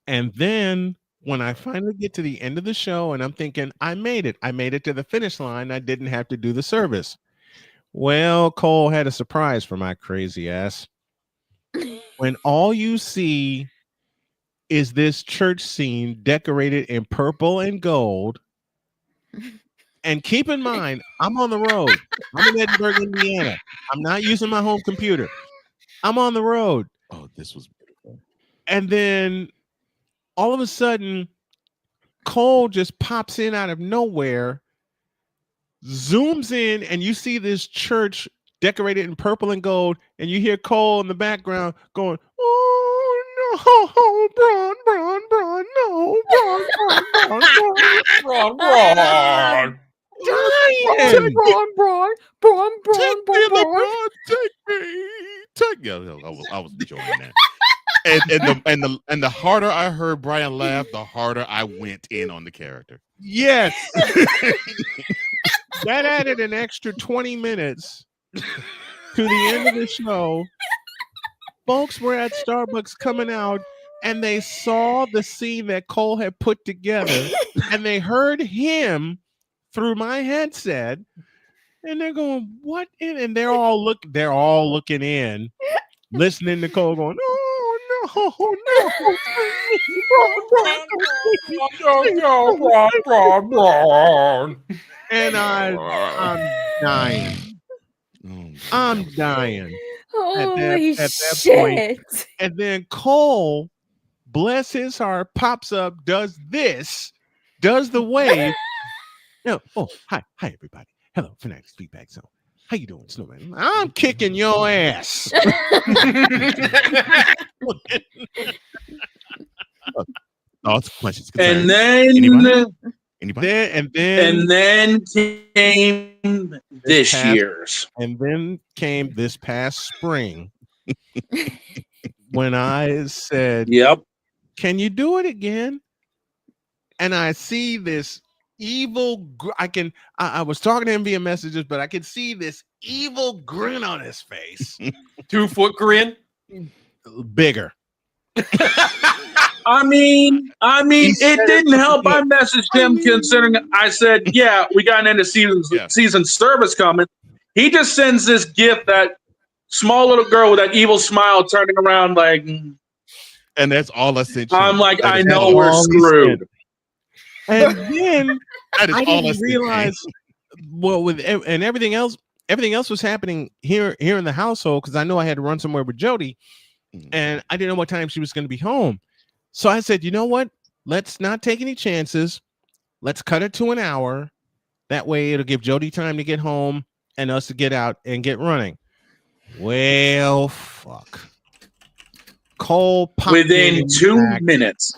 And then when I finally get to the end of the show and I'm thinking, I made it. I made it to the finish line. I didn't have to do the service. Well, Cole had a surprise for my crazy ass. When all you see is this church scene decorated in purple and gold. And keep in mind, I'm on the road. I'm in Edinburgh, Indiana. I'm not using my home computer. I'm on the road. Oh, this was beautiful. And then all of a sudden, Cole just pops in out of nowhere, zooms in, and you see this church decorated in purple and gold, and you hear Cole in the background going, "Oh no, Bron, no, Bron." Wrong. again. Braun. Take me, LeBron, take me. I was enjoying that. And the harder I heard Brian laugh, the harder I went in on the character. Yes. That added an extra 20 minutes to the end of the show. Folks were at Starbucks coming out, and they saw the scene that Cole had put together, and they heard him through my headset, and they're going, "What?" And they're all looking in, listening to Cole going, "Oh no, and I'm dying. I'm dying. Holy at that shit. point. And then Cole, bless his heart, pops up, does the wave. Hi everybody. Hello, Fanatics Feedback Zone. How you doing, Snowman? I'm kicking your ass. Thoughts, questions, And concerns? then Anybody? And then came this year's. And then came this past spring when I said, "Yep, can you do it again?" And I see this evil. I was talking to him via messages, but I could see this evil grin on his face. 2-foot grin, bigger. I mean, it didn't help. I messaged him considering I said, "Yeah, we got into season service coming." He just sends this gift, that small little girl with that evil smile turning around like, and that's all I sent you. I'm like, That I is know all we're he screwed. sent. And then That is I all I didn't sent, realize and everything else was happening here in the household, because I know I had to run somewhere with Jody, and I didn't know what time she was going to be home. So I said, you know what? Let's not take any chances. Let's cut it to an hour. That way it'll give Jody time to get home and us to get out and get running. Well, fuck. Cole popped Within 2 minutes.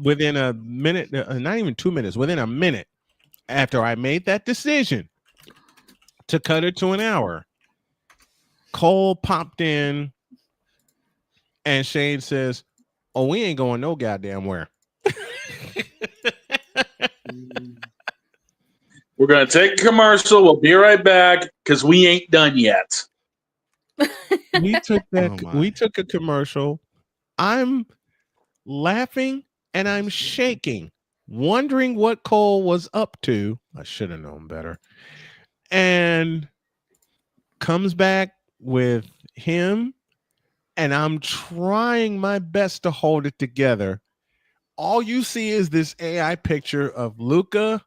Within a minute, not even 2 minutes, within a minute after I made that decision to cut it to an hour, Cole popped in and Shane says, "Oh, we ain't going no goddamn where." We're going to take a commercial. We'll be right back because we ain't done yet. We took a commercial. I'm laughing and I'm shaking, wondering what Cole was up to. I should have known better. And comes back with him, and I'm trying my best to hold it together. All you see is this AI picture of Luka,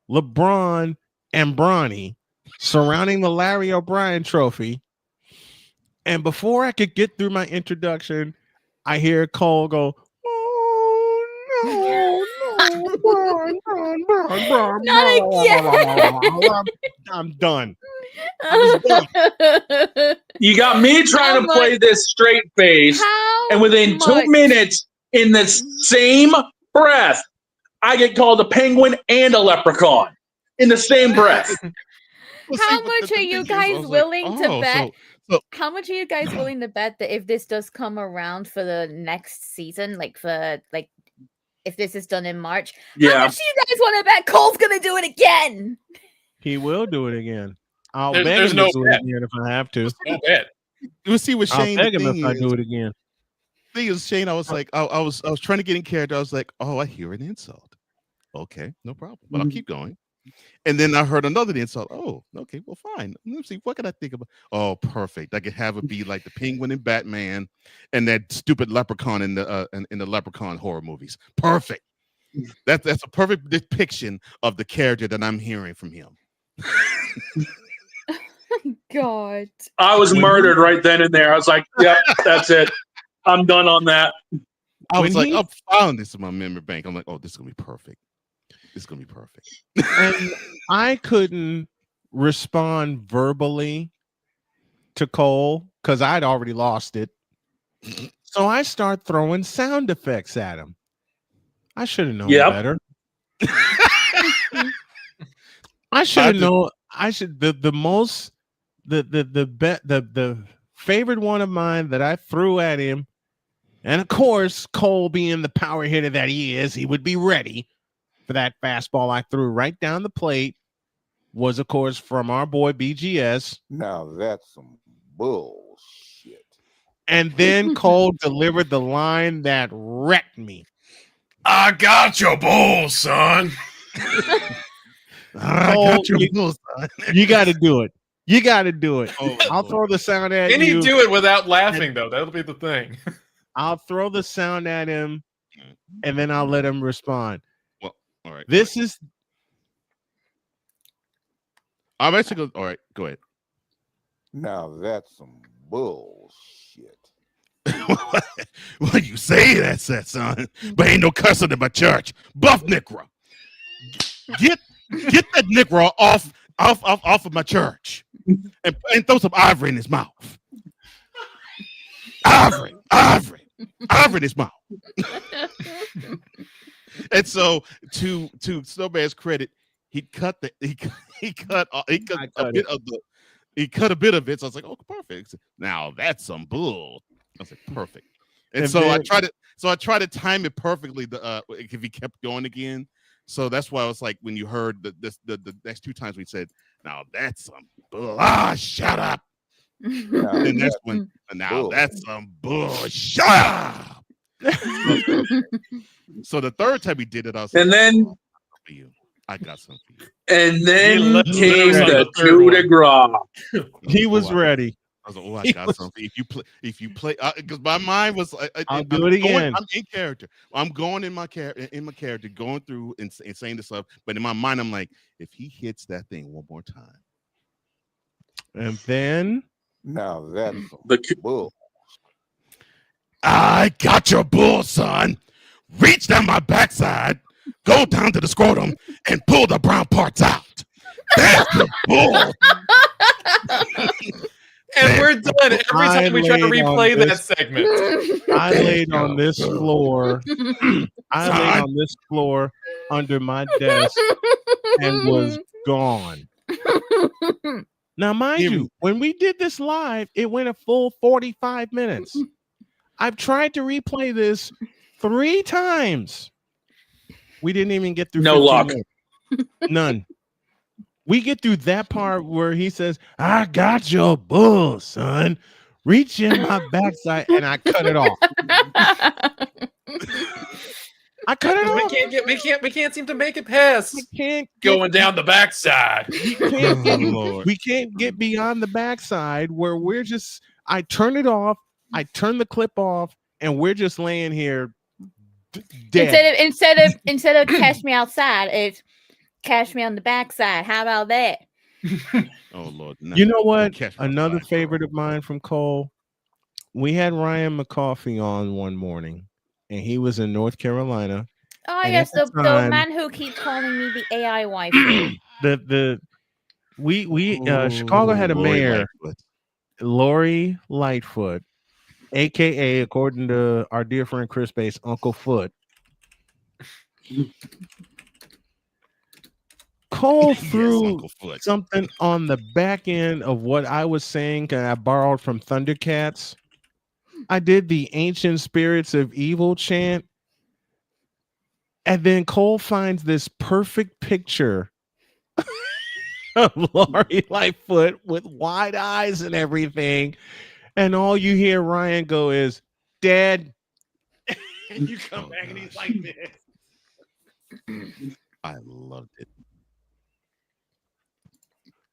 LeBron, and Bronny surrounding the Larry O'Brien trophy. And before I could get through my introduction, I hear Cole go, Bron. I'm done. You got me trying to play this straight face, and within 2 minutes, in the same breath, I get called a penguin and a leprechaun in the same breath. How much are you guys willing to bet? How much are you guys willing to bet that if this does come around for the next season, if this is done in March, how much do you guys want to bet Cole's gonna do it again? He will do it again. I'll There's beg him no to do bet. it again if I have to. no bet. We'll see what Shane. I'll beg him thing if I is- do it again. Thing is, Shane, I was like, I was trying to get in character. I was like, oh, I hear an insult. Okay, no problem. But I'll keep going. And then I heard another insult. Oh, okay, well, fine. Let me see. What can I think about? Oh, perfect. I could have it be like the Penguin in Batman, and that stupid leprechaun in the Leprechaun horror movies. Perfect. That's a perfect depiction of the character that I'm hearing from him. God. I was murdered right then and there. I was like, yep, that's it. I'm done on that. I was like, I found this in my memory bank. I'm like, oh, this is gonna be perfect. This is gonna be perfect. And I couldn't respond verbally to Cole because I'd already lost it. So I start throwing sound effects at him. I should have known better. I should have known. I should the most the favorite one of mine that I threw at him, and of course Cole being the power hitter that he is, he would be ready for that fastball I threw right down the plate. Was of course from our boy BGS. Now that's some bullshit. And then Cole delivered the line that wrecked me. I got your bull, son. I got your bull, son. You got to do it. You got to do it. Oh, I'll throw the sound at Can you. he do it without laughing, though? That'll be the thing. I'll throw the sound at him, and then I'll let him respond. Well, all right. This is. I'm actually going. All right, go ahead. Now that's some bullshit. Well, you say that, son, but ain't no cussing in my church. Buff Negro. Get that Negro off of my church and throw some ivory in his mouth. Ivory in his mouth. And so to Snowman's credit, he cut a bit of it. So I was like, oh, perfect. Now that's some bull. I was like, perfect. And so I tried to time it perfectly. If he kept going again. So that's why I was like, when you heard the next two times we said, now that's some bull. Shut up. And that's when now that's some bull. Shut up. So the third time he did it, I was and like, then for you. I got something for you. and then came the coup de grace. He was ready. I was like, oh, I got something. If you play, because my mind was, I'll do it again. I'm in character. I'm going in my character, going through and saying this stuff. But in my mind, I'm like, if he hits that thing one more time, and then now that's the bull. I got your bull, son. Reach down my backside, go down to the scrotum, and pull the brown parts out. That's the bull. And we're done every time we try to replay that segment. I laid on this floor. I laid on this floor under my desk and was gone. Now, mind you, when we did this live, it went a full 45 minutes. I've tried to replay this 3 times. We didn't even get through. No luck. None. We get through that part where he says, I got your bull, son. Reach in my backside, and I cut it off. I cut it off. We can't seem to make it past. We can't going down the backside. We can't get beyond the backside where we're just, I turn it off, I turn the clip off, and we're just laying here dead. Instead of catch me outside, it's catch me on the backside. How about that? Oh Lord! You know what? Another favorite of mine from Cole. We had Ryan McCoffey on one morning, and he was in North Carolina. Oh, yes, the man who keeps calling me the AI wife. Chicago had a mayor, Lori Lightfoot, aka, according to our dear friend Chris Bass, Uncle Foot. Cole threw something on the back end of what I was saying, and I borrowed from Thundercats. I did the Ancient Spirits of Evil chant, and then Cole finds this perfect picture of Lori Lightfoot with wide eyes and everything, and all you hear Ryan go is, Dad. And you come back and he's like this. I loved it.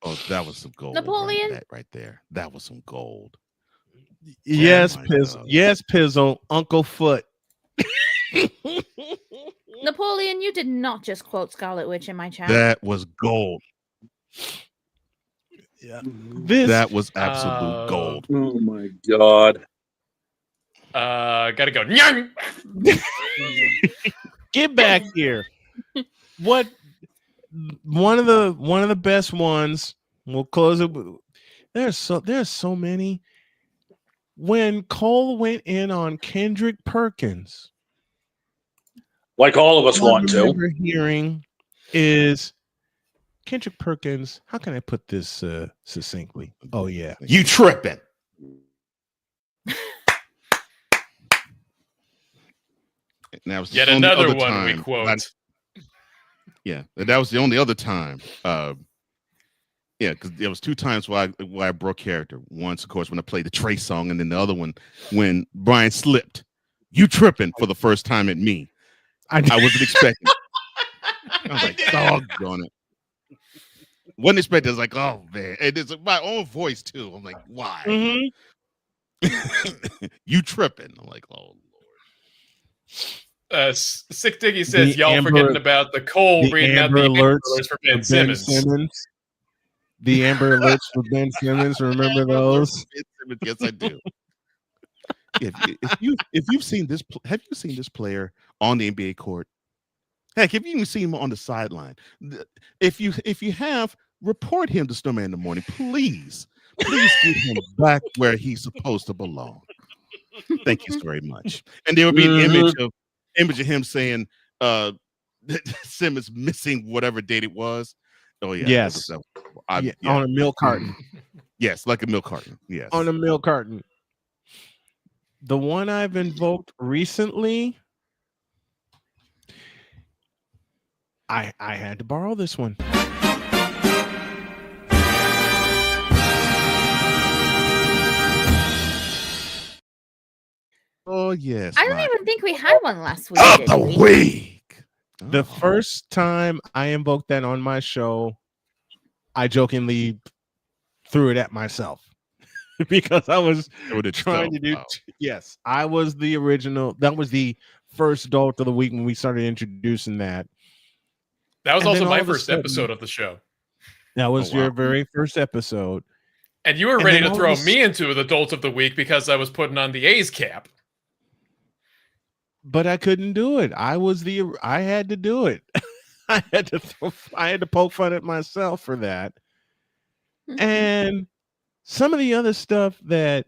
Oh, that was some gold. Napoleon? Right there. That was some gold. Yes, Pizzle. Yes, Pizzle. Uncle Foot. Napoleon, you did not just quote Scarlet Witch in my chat. That was gold. Yeah. That was absolute gold. Oh my God. Gotta go. Get back here. What? One of the best ones. We'll close it. There's so many. When Cole went in on Kendrick Perkins, like all of us want to. Hearing is Kendrick Perkins, how can I put this succinctly? Oh yeah, you tripping. That was Yet the only another other one time we quote. that was the only other time. Yeah, because there was 2 times why I broke character. Once, of course, when I played the Trey song, and then the other one when Brian slipped. You tripping for the first time at me. I wasn't expecting. I was like, doggone it. Wasn't expecting. I was like, oh man, and it's my own voice too. I'm like, why? Mm-hmm. You tripping? I'm like, oh Lord. Sick Diggy says y'all Amber- forgetting about the Cole reading out the Amber Alerts for Ben Simmons. The Amber Alerts for Ben Simmons. Remember those? Yes, I do. If you've seen this, have you seen this player on the NBA court? Heck, have you even seen him on the sideline? If you have, report him to Snowman in the Morning, please get him back where he's supposed to belong. Thank you so very much. And there would be an image of him saying Simmons missing whatever date it was. Oh yeah, yes, on a milk carton. Yes, like a milk carton. Yes, on a milk carton. The one I've invoked recently, I had to borrow this one. Oh yes. I don't even think we had one last week. Of the week. The first time I invoked that on my show, I jokingly threw it at myself because I was trying to do. Yes, I was the original. That was the first adult of the week when we started introducing that. That was also my first episode of the show. That was your very first episode. And you were ready to throw me into the adult of the week because I was putting on the A's cap. But I couldn't do it. I had to do it. I had to poke fun at myself for that. And some of the other stuff that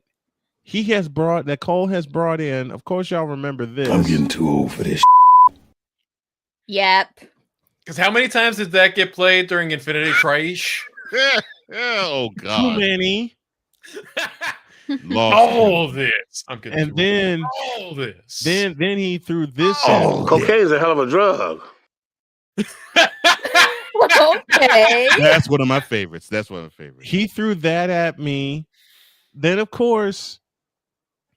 Cole has brought in, of course, y'all remember this. I'm getting too old for this. Yep. Because how many times did that get played during Infinity Crisis? Oh God. Too many. All this. I'm getting and then all this. Then he threw this. Cocaine's a hell of a drug. Okay. That's one of my favorites. He threw that at me. Then, of course,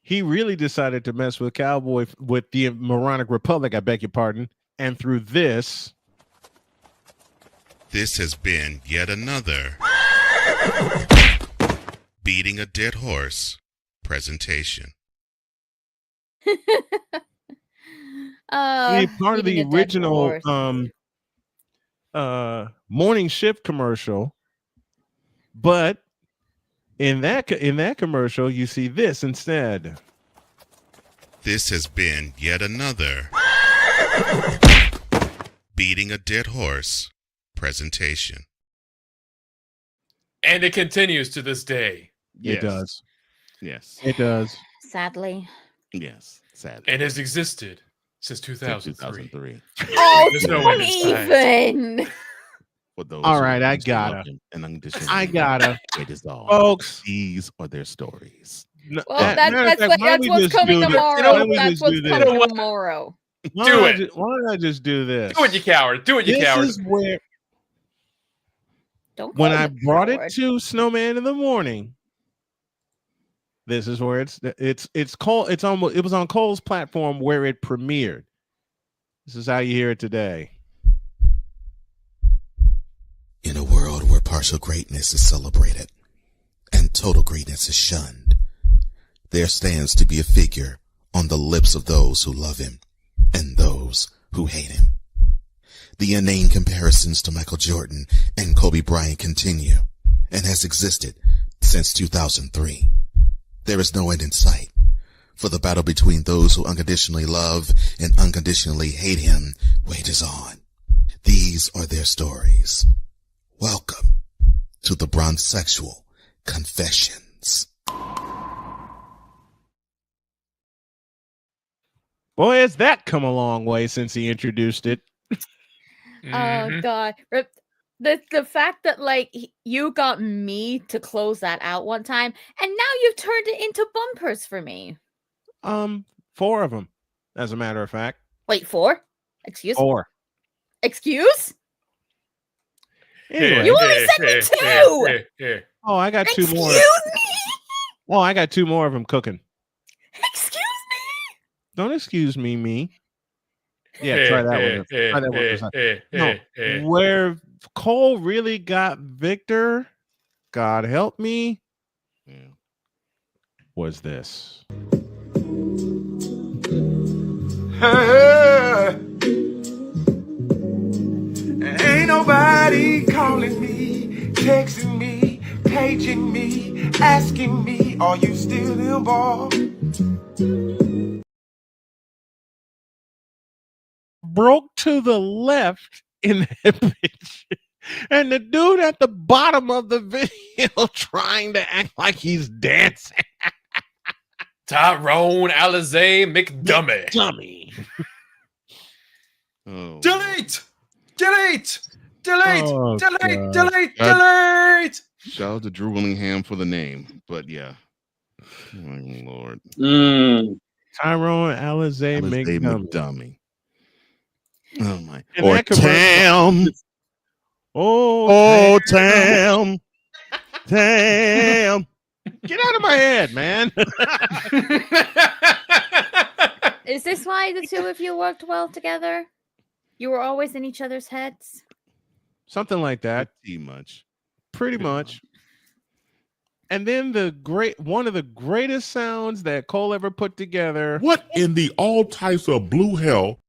he really decided to mess with Cowboy with the Moronic Republic, I beg your pardon, and threw this. This has been yet another beating a dead horse presentation. Part of the original morning shift commercial, but in that commercial you see this instead. This has been yet another beating a dead horse presentation. And it continues to this day. It does. Yes. It does. Sadly. Yes. Sadly. And has existed since 2003. Oh, There's no don't end in sight. even. For those All right, I gotta. Folks, these are their stories. Well, that's what's coming tomorrow. That's what's coming tomorrow. Why don't I just do this? Do it, you coward. Do it, you coward. This is where Don't when I brought it to Snowman in the Morning, this is where it was on Cole's platform where it premiered. This is how you hear it today. In a world where partial greatness is celebrated and total greatness is shunned, there stands to be a figure on the lips of those who love him and those who hate him. The inane comparisons to Michael Jordan and Kobe Bryant continue and has existed since 2003. There is no end in sight, for the battle between those who unconditionally love and unconditionally hate him wages on. These are their stories. Welcome to the Bronzexual Confessions. Boy, has that come a long way since he introduced it. Oh God. the fact that like you got me to close that out one time, and now you've turned it into bumpers for me. 4 of them, as a matter of fact. Wait, 4? Excuse? 4. Excuse? Anyway. You only sent me 2! Oh, I got 2 more. Excuse me? Oh, I got 2 more of them cooking. Excuse me? Don't excuse me. Yeah, try that one. Try that one. No, where Cole really got Victor, God help me, was this. Ain't nobody calling me, texting me, paging me, asking me, are you still involved? Broke to the left in that picture. And the dude at the bottom of the video trying to act like he's dancing. Tyrone Alizé McDummy. Oh. Delete! Delete! Delete! Oh, delete! God. Delete! Delete! Shout out to Drew Willingham for the name, but yeah. Oh, my Lord. Tyrone Alizé McDummy. Oh my. And Or that commercial- Tam. Oh, Tam. Tam. Get out of my head, man. Is this why the two of you worked well together? You were always in each other's heads? Something like that. Pretty much. And then one of the greatest sounds that Cole ever put together. What in the all types of blue hell?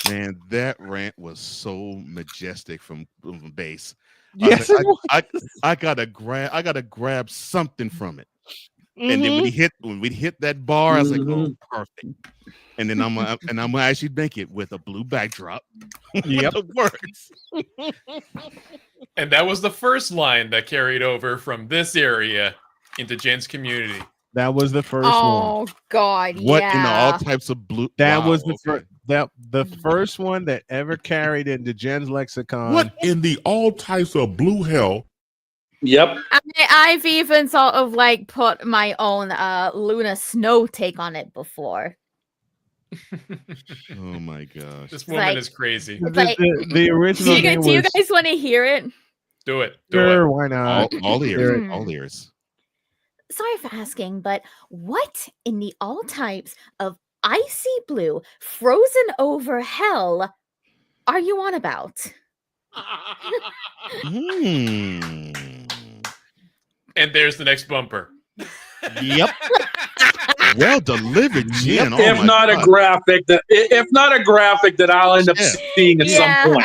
Man, that rant was so majestic from bass. Yes, I gotta grab something from it. And then when we hit that bar, I was like, oh, perfect. And then I'm gonna actually make it with a blue backdrop. Yep. It works. And that was the first line that carried over from this area into Jen's community. That was the first one. Oh God! What yeah. in all types of blue? That Wow, was the okay. the first one that ever carried into Jen's lexicon. What in the all types of blue hell? Yep. I've even sort of like put my own Luna Snow take on it before. Oh my gosh. This woman like- is crazy. It's like- The original Do name you was guys want to hear it? Do it. Sure, why not? All ears. Hmm. All ears. Sorry for asking, but what in the all types of icy blue, frozen over hell are you on about? And there's the next bumper. Yep. Well delivered, Jen. Oh if my not God. a graphic that I'll end up seeing at some point.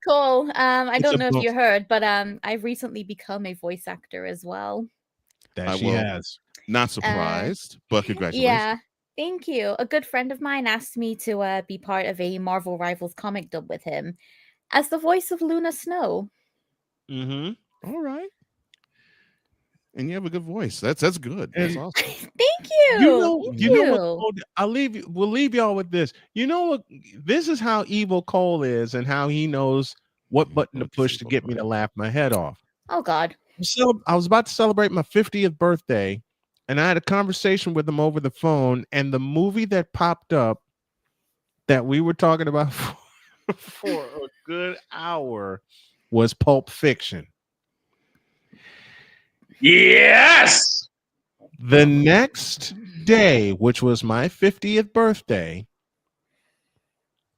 Cool. I It's don't a know if book. you heard, but I've recently become a voice actor as well. That she will. has. Not surprised, but congratulations. Yeah, thank you. A good friend of mine asked me to be part of a Marvel Rivals comic dub with him as the voice of Luna Snow. Mm-hmm. All right. And you have a good voice. That's good. That's awesome. Thank you. You know what? Cole, we'll leave y'all with this. You know what? This is how evil Cole is, and how he knows what button to push to get me to laugh my head off. Oh God. So I was about to celebrate my 50th birthday, and I had a conversation with him over the phone, and the movie that popped up that we were talking about for a good hour was Pulp Fiction. Yes. The next day, which was my 50th birthday,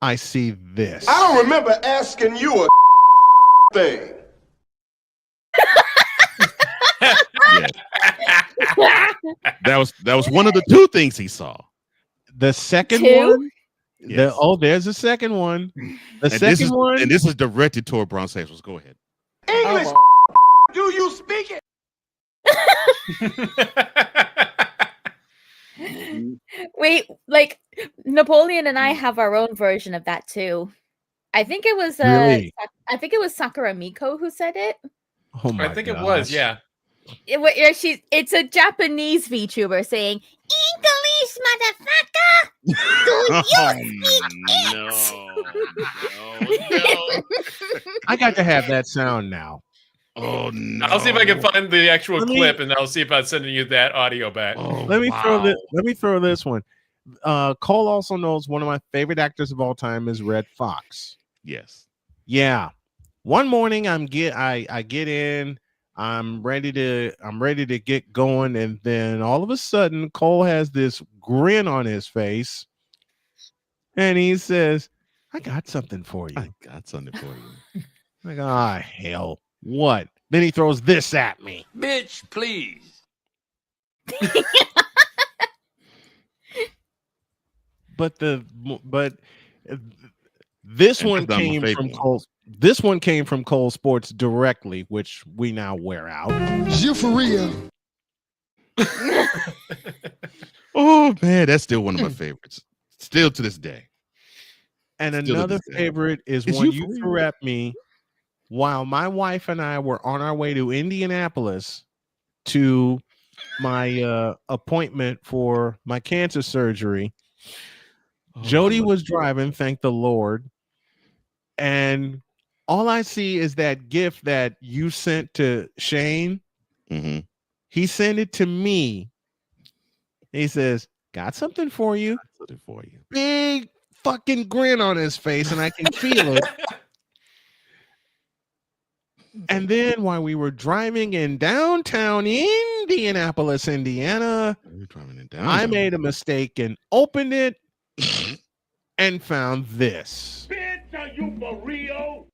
I see this. I don't remember asking you a thing. That was one of the two things he saw. The second Two? one. There's a second one. The second one. And this is directed toward Bronxexuals. Go ahead. English, do you speak it? Wait, like Napoleon and I have our own version of that too. I think it was Really? I think it was Sakura Miko who said it. Oh my I think it was, gosh. yeah. It's a Japanese VTuber saying English, motherfucker. Do you speak it? I got to have that sound now. Oh no! I'll see if I can find the actual Let me- clip, and I'll see if I'm sending you that audio back. Oh, Let me throw wow. this. Let me throw this one. Cole also knows one of my favorite actors of all time is Red Fox. Yes. Yeah. One morning I get in, I'm ready to get going, and then all of a sudden Cole has this grin on his face and he says, I got something for you. I got something for you. Like, ah, hell, what? Then he throws this at me. Bitch, please. But this And one I've done my came favorite from ones. Cole. This one came from Cole Sports directly, which we now wear out. You for real? Oh man, that's still one of my favorites. Still to this day. And Still to another this day. favorite is Is one you you for real? threw at me while my wife and I were on our way to Indianapolis to my appointment for my cancer surgery. Oh, Jody I love was driving, thank the Lord. And all I see is that gift that you sent to Shane. Mm-hmm. He sent it to me. He says, got something for you. Something for you. Big fucking grin on his face, and I can feel it. And then while we were driving in downtown Indianapolis, Indiana, We're driving it I down. made a mistake and opened it and found this. Bitch, are you for real?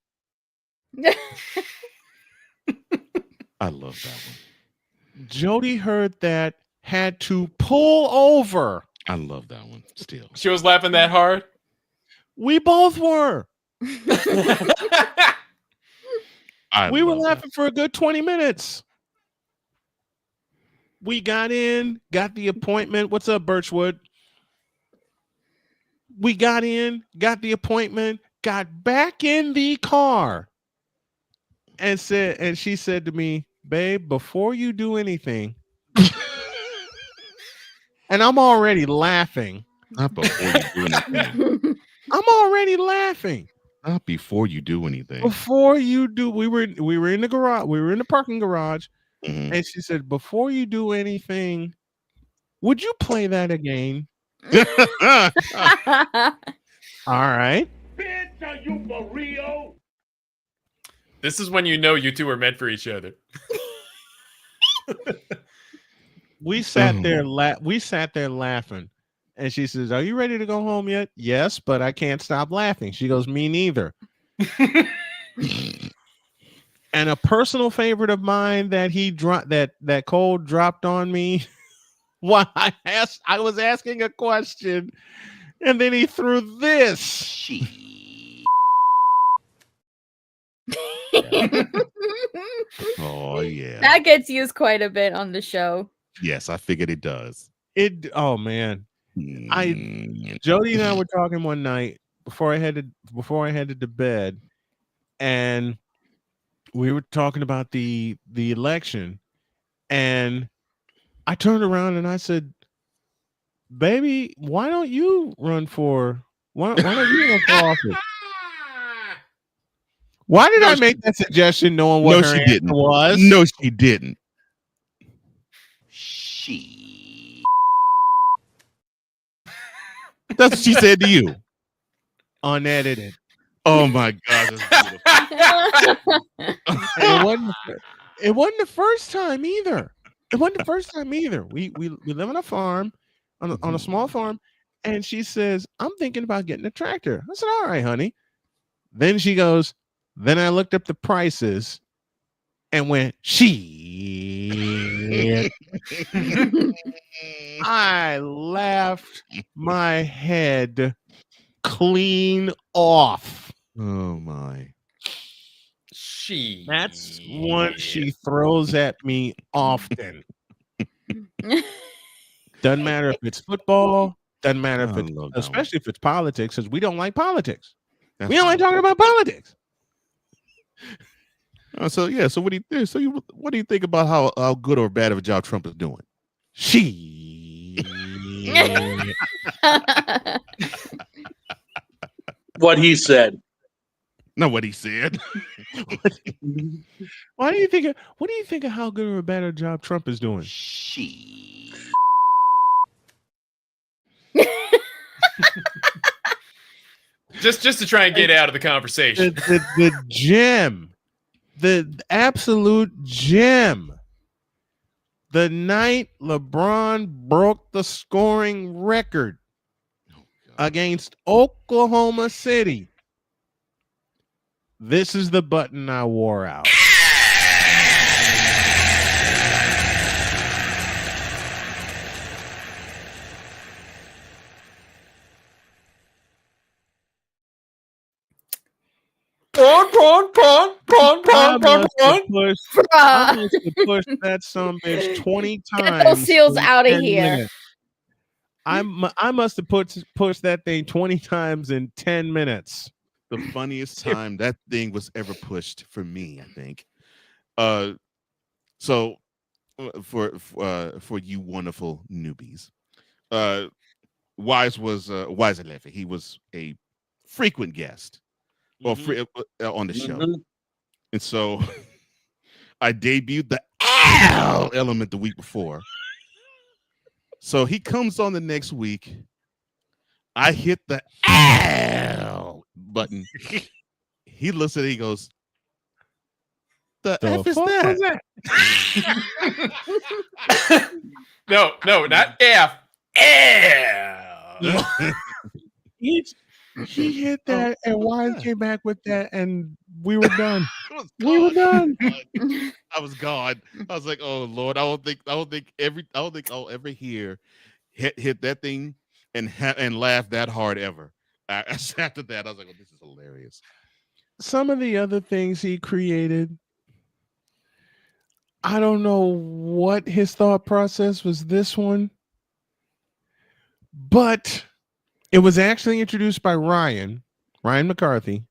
I love that one. Jody heard that, had to pull over. I love that one still. She was laughing that hard. We both were. We were love that. laughing for a good 20 minutes. We got in, got the appointment. What's up, Birchwood? We got in, got the appointment, got back in the car, and she said to me, babe, before you do anything, and I'm already laughing. Not before you do anything. I'm already laughing. Not before you do anything. Before you do, we were in the garage, we were in the parking garage, Mhm. and she said, before you do anything, would you play that again? All right. Bitch, are you for real? This is when you know you two are meant for each other. We sat there laughing. And she says, are you ready to go home yet? Yes, but I can't stop laughing. She goes, me neither. And a personal favorite of mine that he dropped that Cole dropped on me while I was asking a question, and then he threw this. Oh yeah. That gets used quite a bit on the show. Yes, I figured it does. Oh man. Jody and I were talking one night before I headed to bed, and we were talking about the election, and I turned around and I said, baby, why don't you run for office? Why did I make that suggestion knowing what her she answer didn't. was? No, she didn't. That's what she said to you. Unedited. Oh my God. That's beautiful. And it wasn't the first time either. We live on a farm, on a small farm, and she says, I'm thinking about getting a tractor. I said, all right, honey. Then she goes, then I looked up the prices and went, shit. I laughed my head clean off. Oh my. That's one she throws at me often. Doesn't matter if it's football, doesn't matter if it's, especially if it's politics, because we don't like politics. We don't like talking about politics. So yeah, so what do you think about how good or bad of a job Trump is doing? What he said. Not what he said. Why do you think? What do you think of how good or a better job Trump is doing? just to try and get out of the conversation. The gem, the absolute gem. The night LeBron broke the scoring record against Oklahoma City. This is the button I wore out. I must have pushed that sumbitch 20 times. Get those seals in out of 10 here. minutes. I must have pushed that thing 20 times in 10 minutes. The funniest time that thing was ever pushed for me, I think. So for you wonderful newbies, Wise was Wise and Leffy. He was a frequent guest or on the show, and so I debuted the ow element the week before. So he comes on the next week. I hit the ow button. He looks at it. He goes, "The F is that?" No, not F. He hit that, and Wise came back with that, and we were done. We were done. I was gone. I was like, "Oh Lord, I don't think I'll ever hear hit that thing and laugh that hard ever." After that, I was like, "Oh, this is hilarious." Some of the other things he created, I don't know what his thought process was. This one, but it was actually introduced by Ryan McCarthy.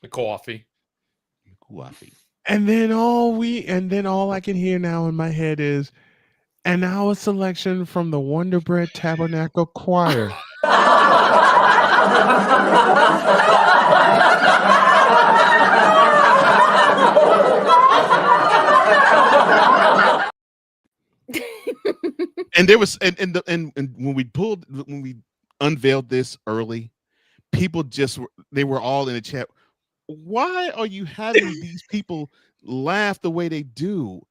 McCoffee. And then all I can hear now in my head is, and now a selection from the Wonder Bread Tabernacle Choir. And there was and when we unveiled this early, people they were all in the chat. Why are you having these people laugh the way they do?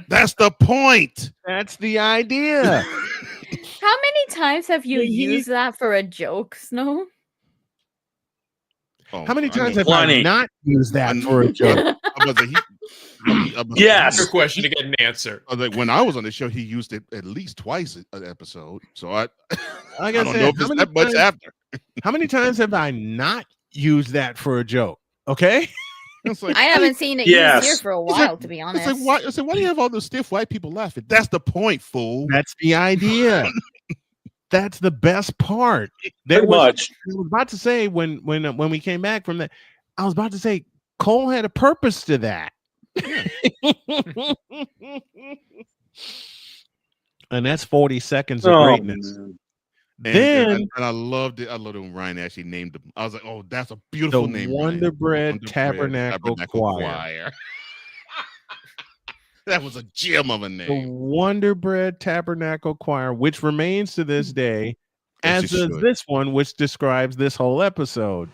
That's the point. That's the idea. How many times have you used that for a joke, Snow? Oh, how many times have I not used that for a joke? Yes. Your question to get an answer. When I was on the show, he used it at least twice an episode. So I don't know if it's how that much times, after. How many times have I not used that for a joke? Okay. I haven't seen it used here for a while, to be honest. It's like, why do you have all those stiff white people laughing? That's the point, fool. That's the idea. That's the best part. Pretty much. I was about to say when we came back from that, I was about to say Cole had a purpose to that. And that's 40 seconds of greatness. And I loved it. I loved it when Ryan actually named him. I was like, "Oh, that's a beautiful name." Wonder Bread Tabernacle Choir. That was a gem of a name. The Wonder Bread Tabernacle Choir, which remains to this day, as does this one, which describes this whole episode.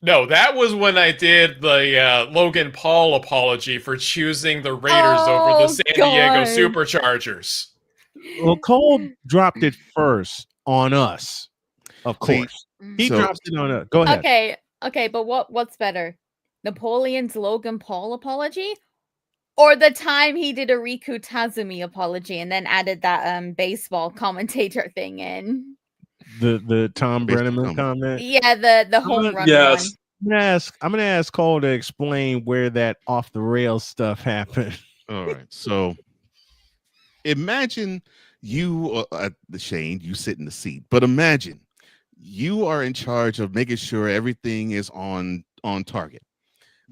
No, that was when I did the Logan Paul apology for choosing the Raiders over the San Diego Superchargers. Well, Cole dropped it first on us, of course. He dropped it on us. Go ahead. Okay, but what's better? Napoleon's Logan Paul apology? Or the time he did a Riku Tazumi apology and then added that baseball commentator thing in? The Tom Brenneman comment? Yeah, the home run one. I'm gonna ask Cole to explain where that off the rails stuff happened. All right. So imagine you at the Shane, you sit in the seat, but imagine you are in charge of making sure everything is on target.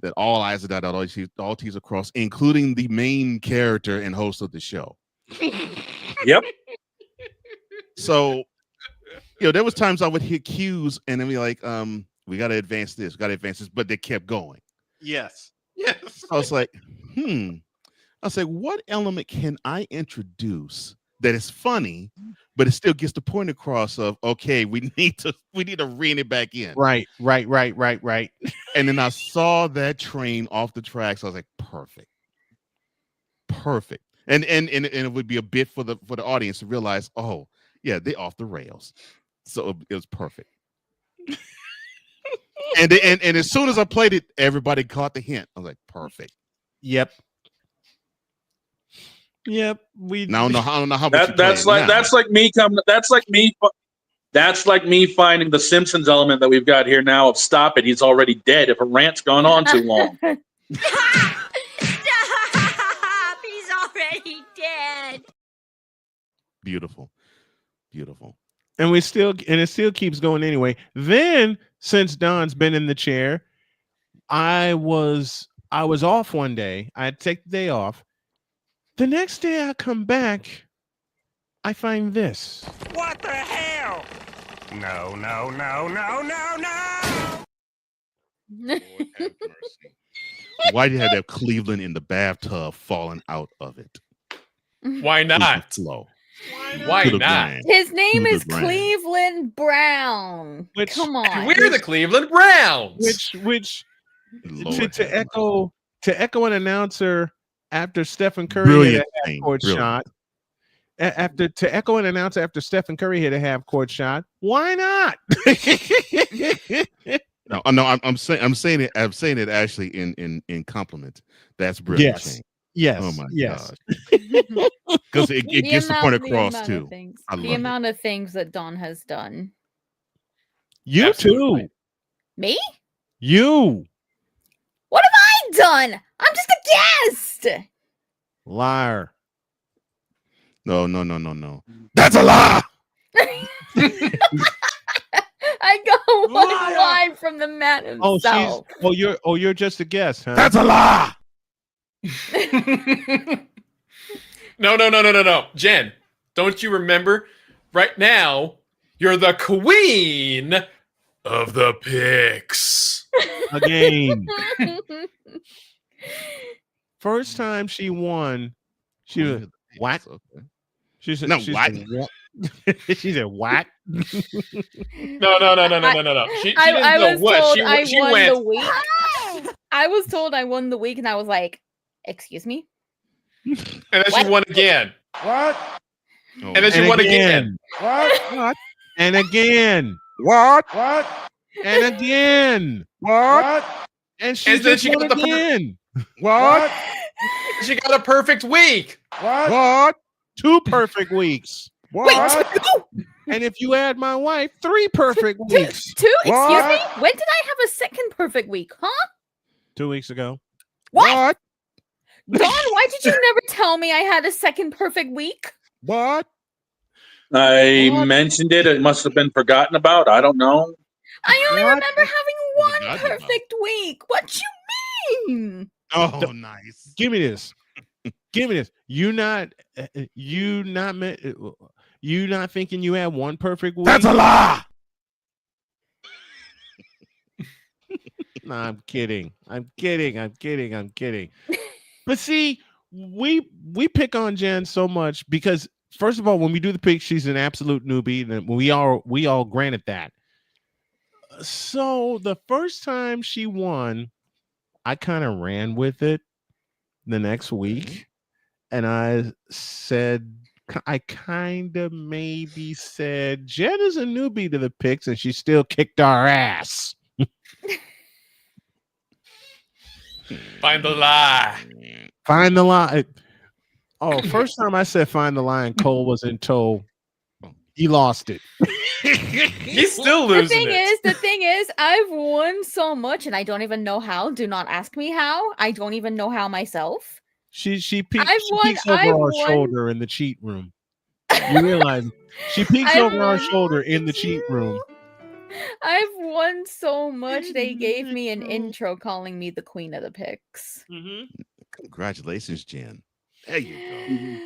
that all I's are dotted, all T's are crossed, including the main character and host of the show. Yep. So, there was times I would hit cues and then be like, we got to advance this, but they kept going. Yes. I was like, I was like, what element can I introduce that is funny, but it still gets the point across of, okay, we need to rein it back in. Right. And then I saw that train off the tracks. I was like, perfect. And it would be a bit for the audience to realize, oh yeah, they off the rails. So it was perfect. and as soon as I played it, everybody caught the hint. I was like, perfect. Yep. I don't know how that's like me finding the Simpsons element that we've got here now of stop it. He's already dead if a rant's gone on too long. Stop! He's already dead. Beautiful. And it still keeps going anyway. Then, since Don's been in the chair, I was off one day. I had to take the day off. The next day I come back, I find this. What the hell? No. Why do you have that Cleveland in the bathtub falling out of it? Why not? Slow. Why not? His name is Cleveland Brown. Come on. We're the Cleveland Browns. Which Lord to echo an announcer after Stephen Curry hit a half-court shot. To echo an announcer after Stephen Curry hit a half-court shot. Why not? No, I'm saying it actually in compliment. That's brilliant. Yes. Shane. Yes. Oh my gosh. Because it gets the point across too. The amount of things that Don has done. You Absolutely. too. Me? You. What have I done? I'm just a guest. Liar. No. That's a lie. I got one line from the man himself. You're just a guest, huh? That's a lie. No. Jen, don't you remember? Right now, you're the queen of the picks. Again. First time she won, she was what? Okay. She said, No, she what? said, what? She said, what? No. She I didn't know was what. told She I won went, the week. I was told I won the week, and I was like, excuse me? and then she won again. What? And then she won again. What? And again. What? And again. What? And she And then just she won got the again. What? She got a perfect week. What? 2 perfect weeks. What? And if you add my wife, 3 perfect weeks. Two? Excuse What? me? When did I have a second perfect week? Huh? 2 weeks ago. What? Don, why did you never tell me I had a second perfect week? What? I mentioned it. It must have been forgotten about. I don't know. I only remember having one Forgotten about. perfect week. What you mean? Oh, nice. Give me this. You not thinking you had one perfect week? That's a lie. Nah, I'm kidding. But see, we pick on Jen so much because first of all, when we do the pick, she's an absolute newbie, and we all granted that. So the first time she won, I kind of ran with it the next week, and I kind of maybe said Jen is a newbie to the picks, and she still kicked our ass. Find the lie. Find the lie. Oh, first time I said find the lie, and Cole was in tow. He lost it. He's still losing The thing is, I've won so much, and I don't even know how. Do not ask me how. I don't even know how myself. She peeks over our shoulder in the cheat room. You realize she peeks over our shoulder in the cheat room. I've won so much. They gave me an intro calling me the queen of the picks. Congratulations, Jen. There you go.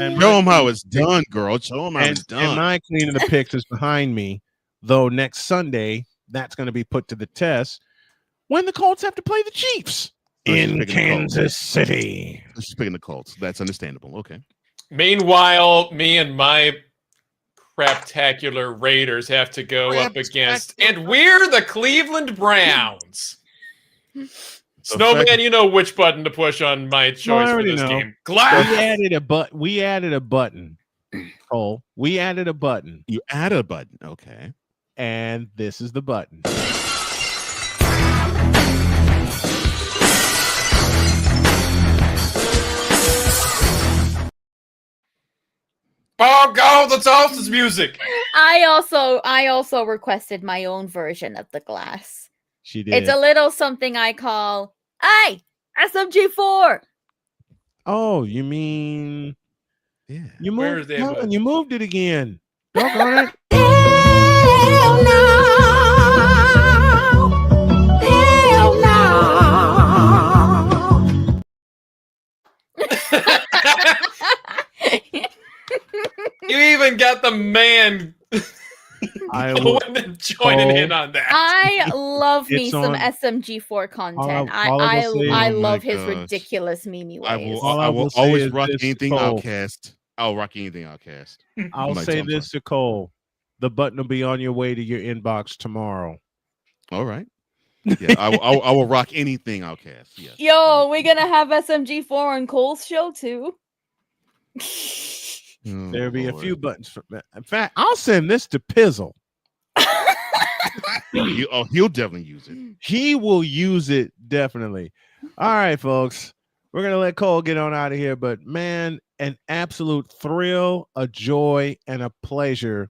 And Show them how it's done, girl. Show them how and, it's done. and my queen of the picks is behind me. Though next Sunday, that's going to be put to the test when the Colts have to play the Chiefs in Kansas City. She's picking the Colts. That's understandable. Okay. Meanwhile, me and my craptacular Raiders have to go up against, and we're the Cleveland Browns. Snowman, you know which button to push on my choice for this game. Glass. We added a button. Cole, we added a button. You added a button. Okay. And this is the button. Oh God, the Toasters music. I also requested my own version of the glass. She did. It's a little something I call, hey, SMG4. Oh, you mean you Where moved is that button? you moved it again. Doggone it. Hell no. Hell no. You even got the man going and joining in on that. I love me It's some on- SMG4 content. all I will say- I Oh love my his gosh. ridiculous meme I ways. will, All I I will will say always is rock this, anything Cole. Outcast. I'll rock anything Outcast. I'll Like say something. this to Cole. The button will be on your way to your inbox tomorrow. All right. Yeah, I will rock anything Outcast. Yes. Yo, we're gonna have SMG4 on Cole's show too. Oh, There'll be a Lord. few buttons. In fact, I'll send this to Pizzle. He'll definitely use it. He will use it definitely. All right, folks. We're gonna let Cole get on out of here, but man, an absolute thrill, a joy, and a pleasure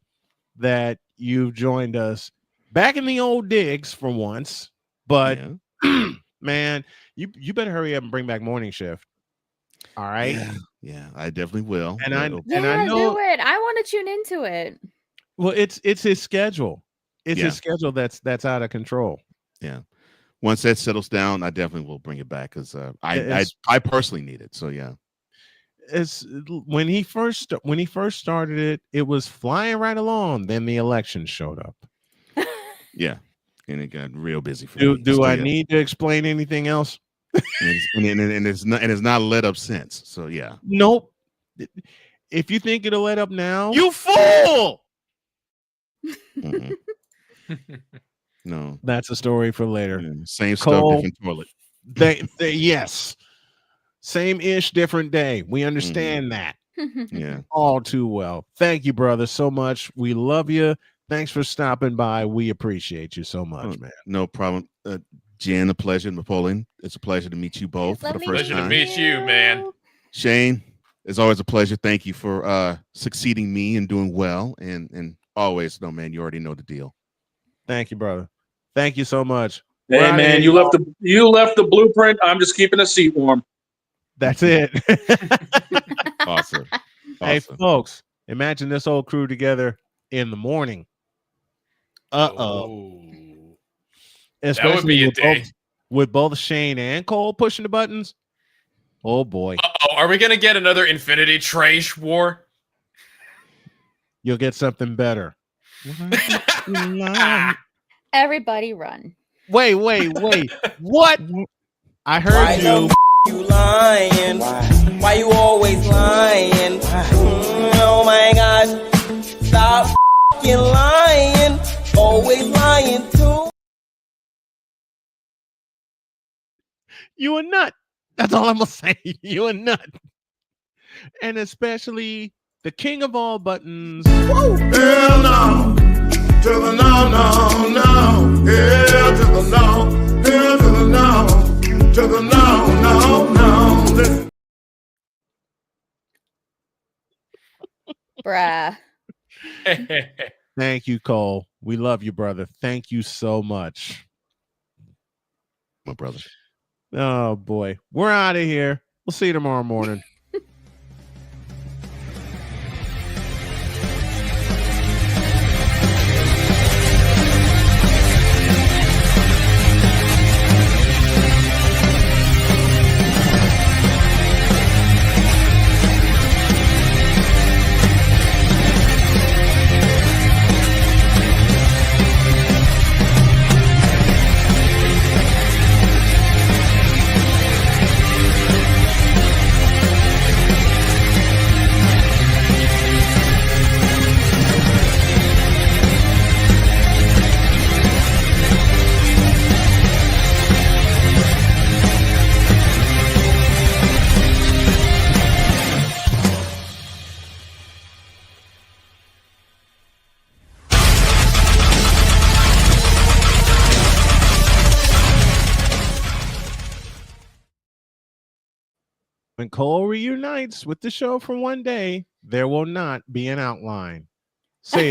that you've joined us back in the old digs for once. But man, you better hurry up and bring back morning shift. All right. Yeah, I definitely will. And I Yeah, know do it. I want to tune into it. well, it's his schedule. It's Yeah. his schedule that's out of control. Yeah. Once that settles down, I definitely will bring it back because I personally need it. So yeah. It's when he first started it, it was flying right along. Then the election showed up. Yeah. And it got real busy for Do me. do So, I yeah. need to explain anything else? and it's not let up since. So yeah. Nope. If you think it'll let up now, You fool! Mhm. No. that's a story for later. Yeah, same Cole, stuff, different toilet. They yes. Same ish, different day. We understand that Yeah. all too well. Thank you, brother, so much. We love you. Thanks for stopping by. We appreciate you so much, man. No problem. Jen, a pleasure. Napoleon, it's a pleasure to meet you both for the first Pleasure to time. meet you, man. Shane, it's always a pleasure. Thank you for succeeding me and doing well. And always, no man, you already know the deal. Thank you, brother. Thank you so much. Hey We're outta man, here, you left the blueprint. I'm just keeping the seat warm. That's it. Awesome. Hey, folks, imagine this whole crew together in the morning. That Especially would be a with day. with both Shane and Cole pushing the buttons. Oh boy, Uh-oh, are we gonna get another Infinity Trash War? you'll get something better. Everybody run. Wait. What? I heard you. You lying? Why you always lying? Oh my gosh! Stop lying. Always lying too. You a nut. That's all I'm gonna say. You a nut. And especially the king of all buttons. Hell no. To the no, no, no. Hell to the no. Hell to the no. To the no, no, no. Listen. Bruh. Thank you, Cole. We love you, brother. Thank you so much. My brother. Oh boy. We're out of here. We'll see you tomorrow morning. When Cole reunites with the show for one day, there will not be an outline. Say it.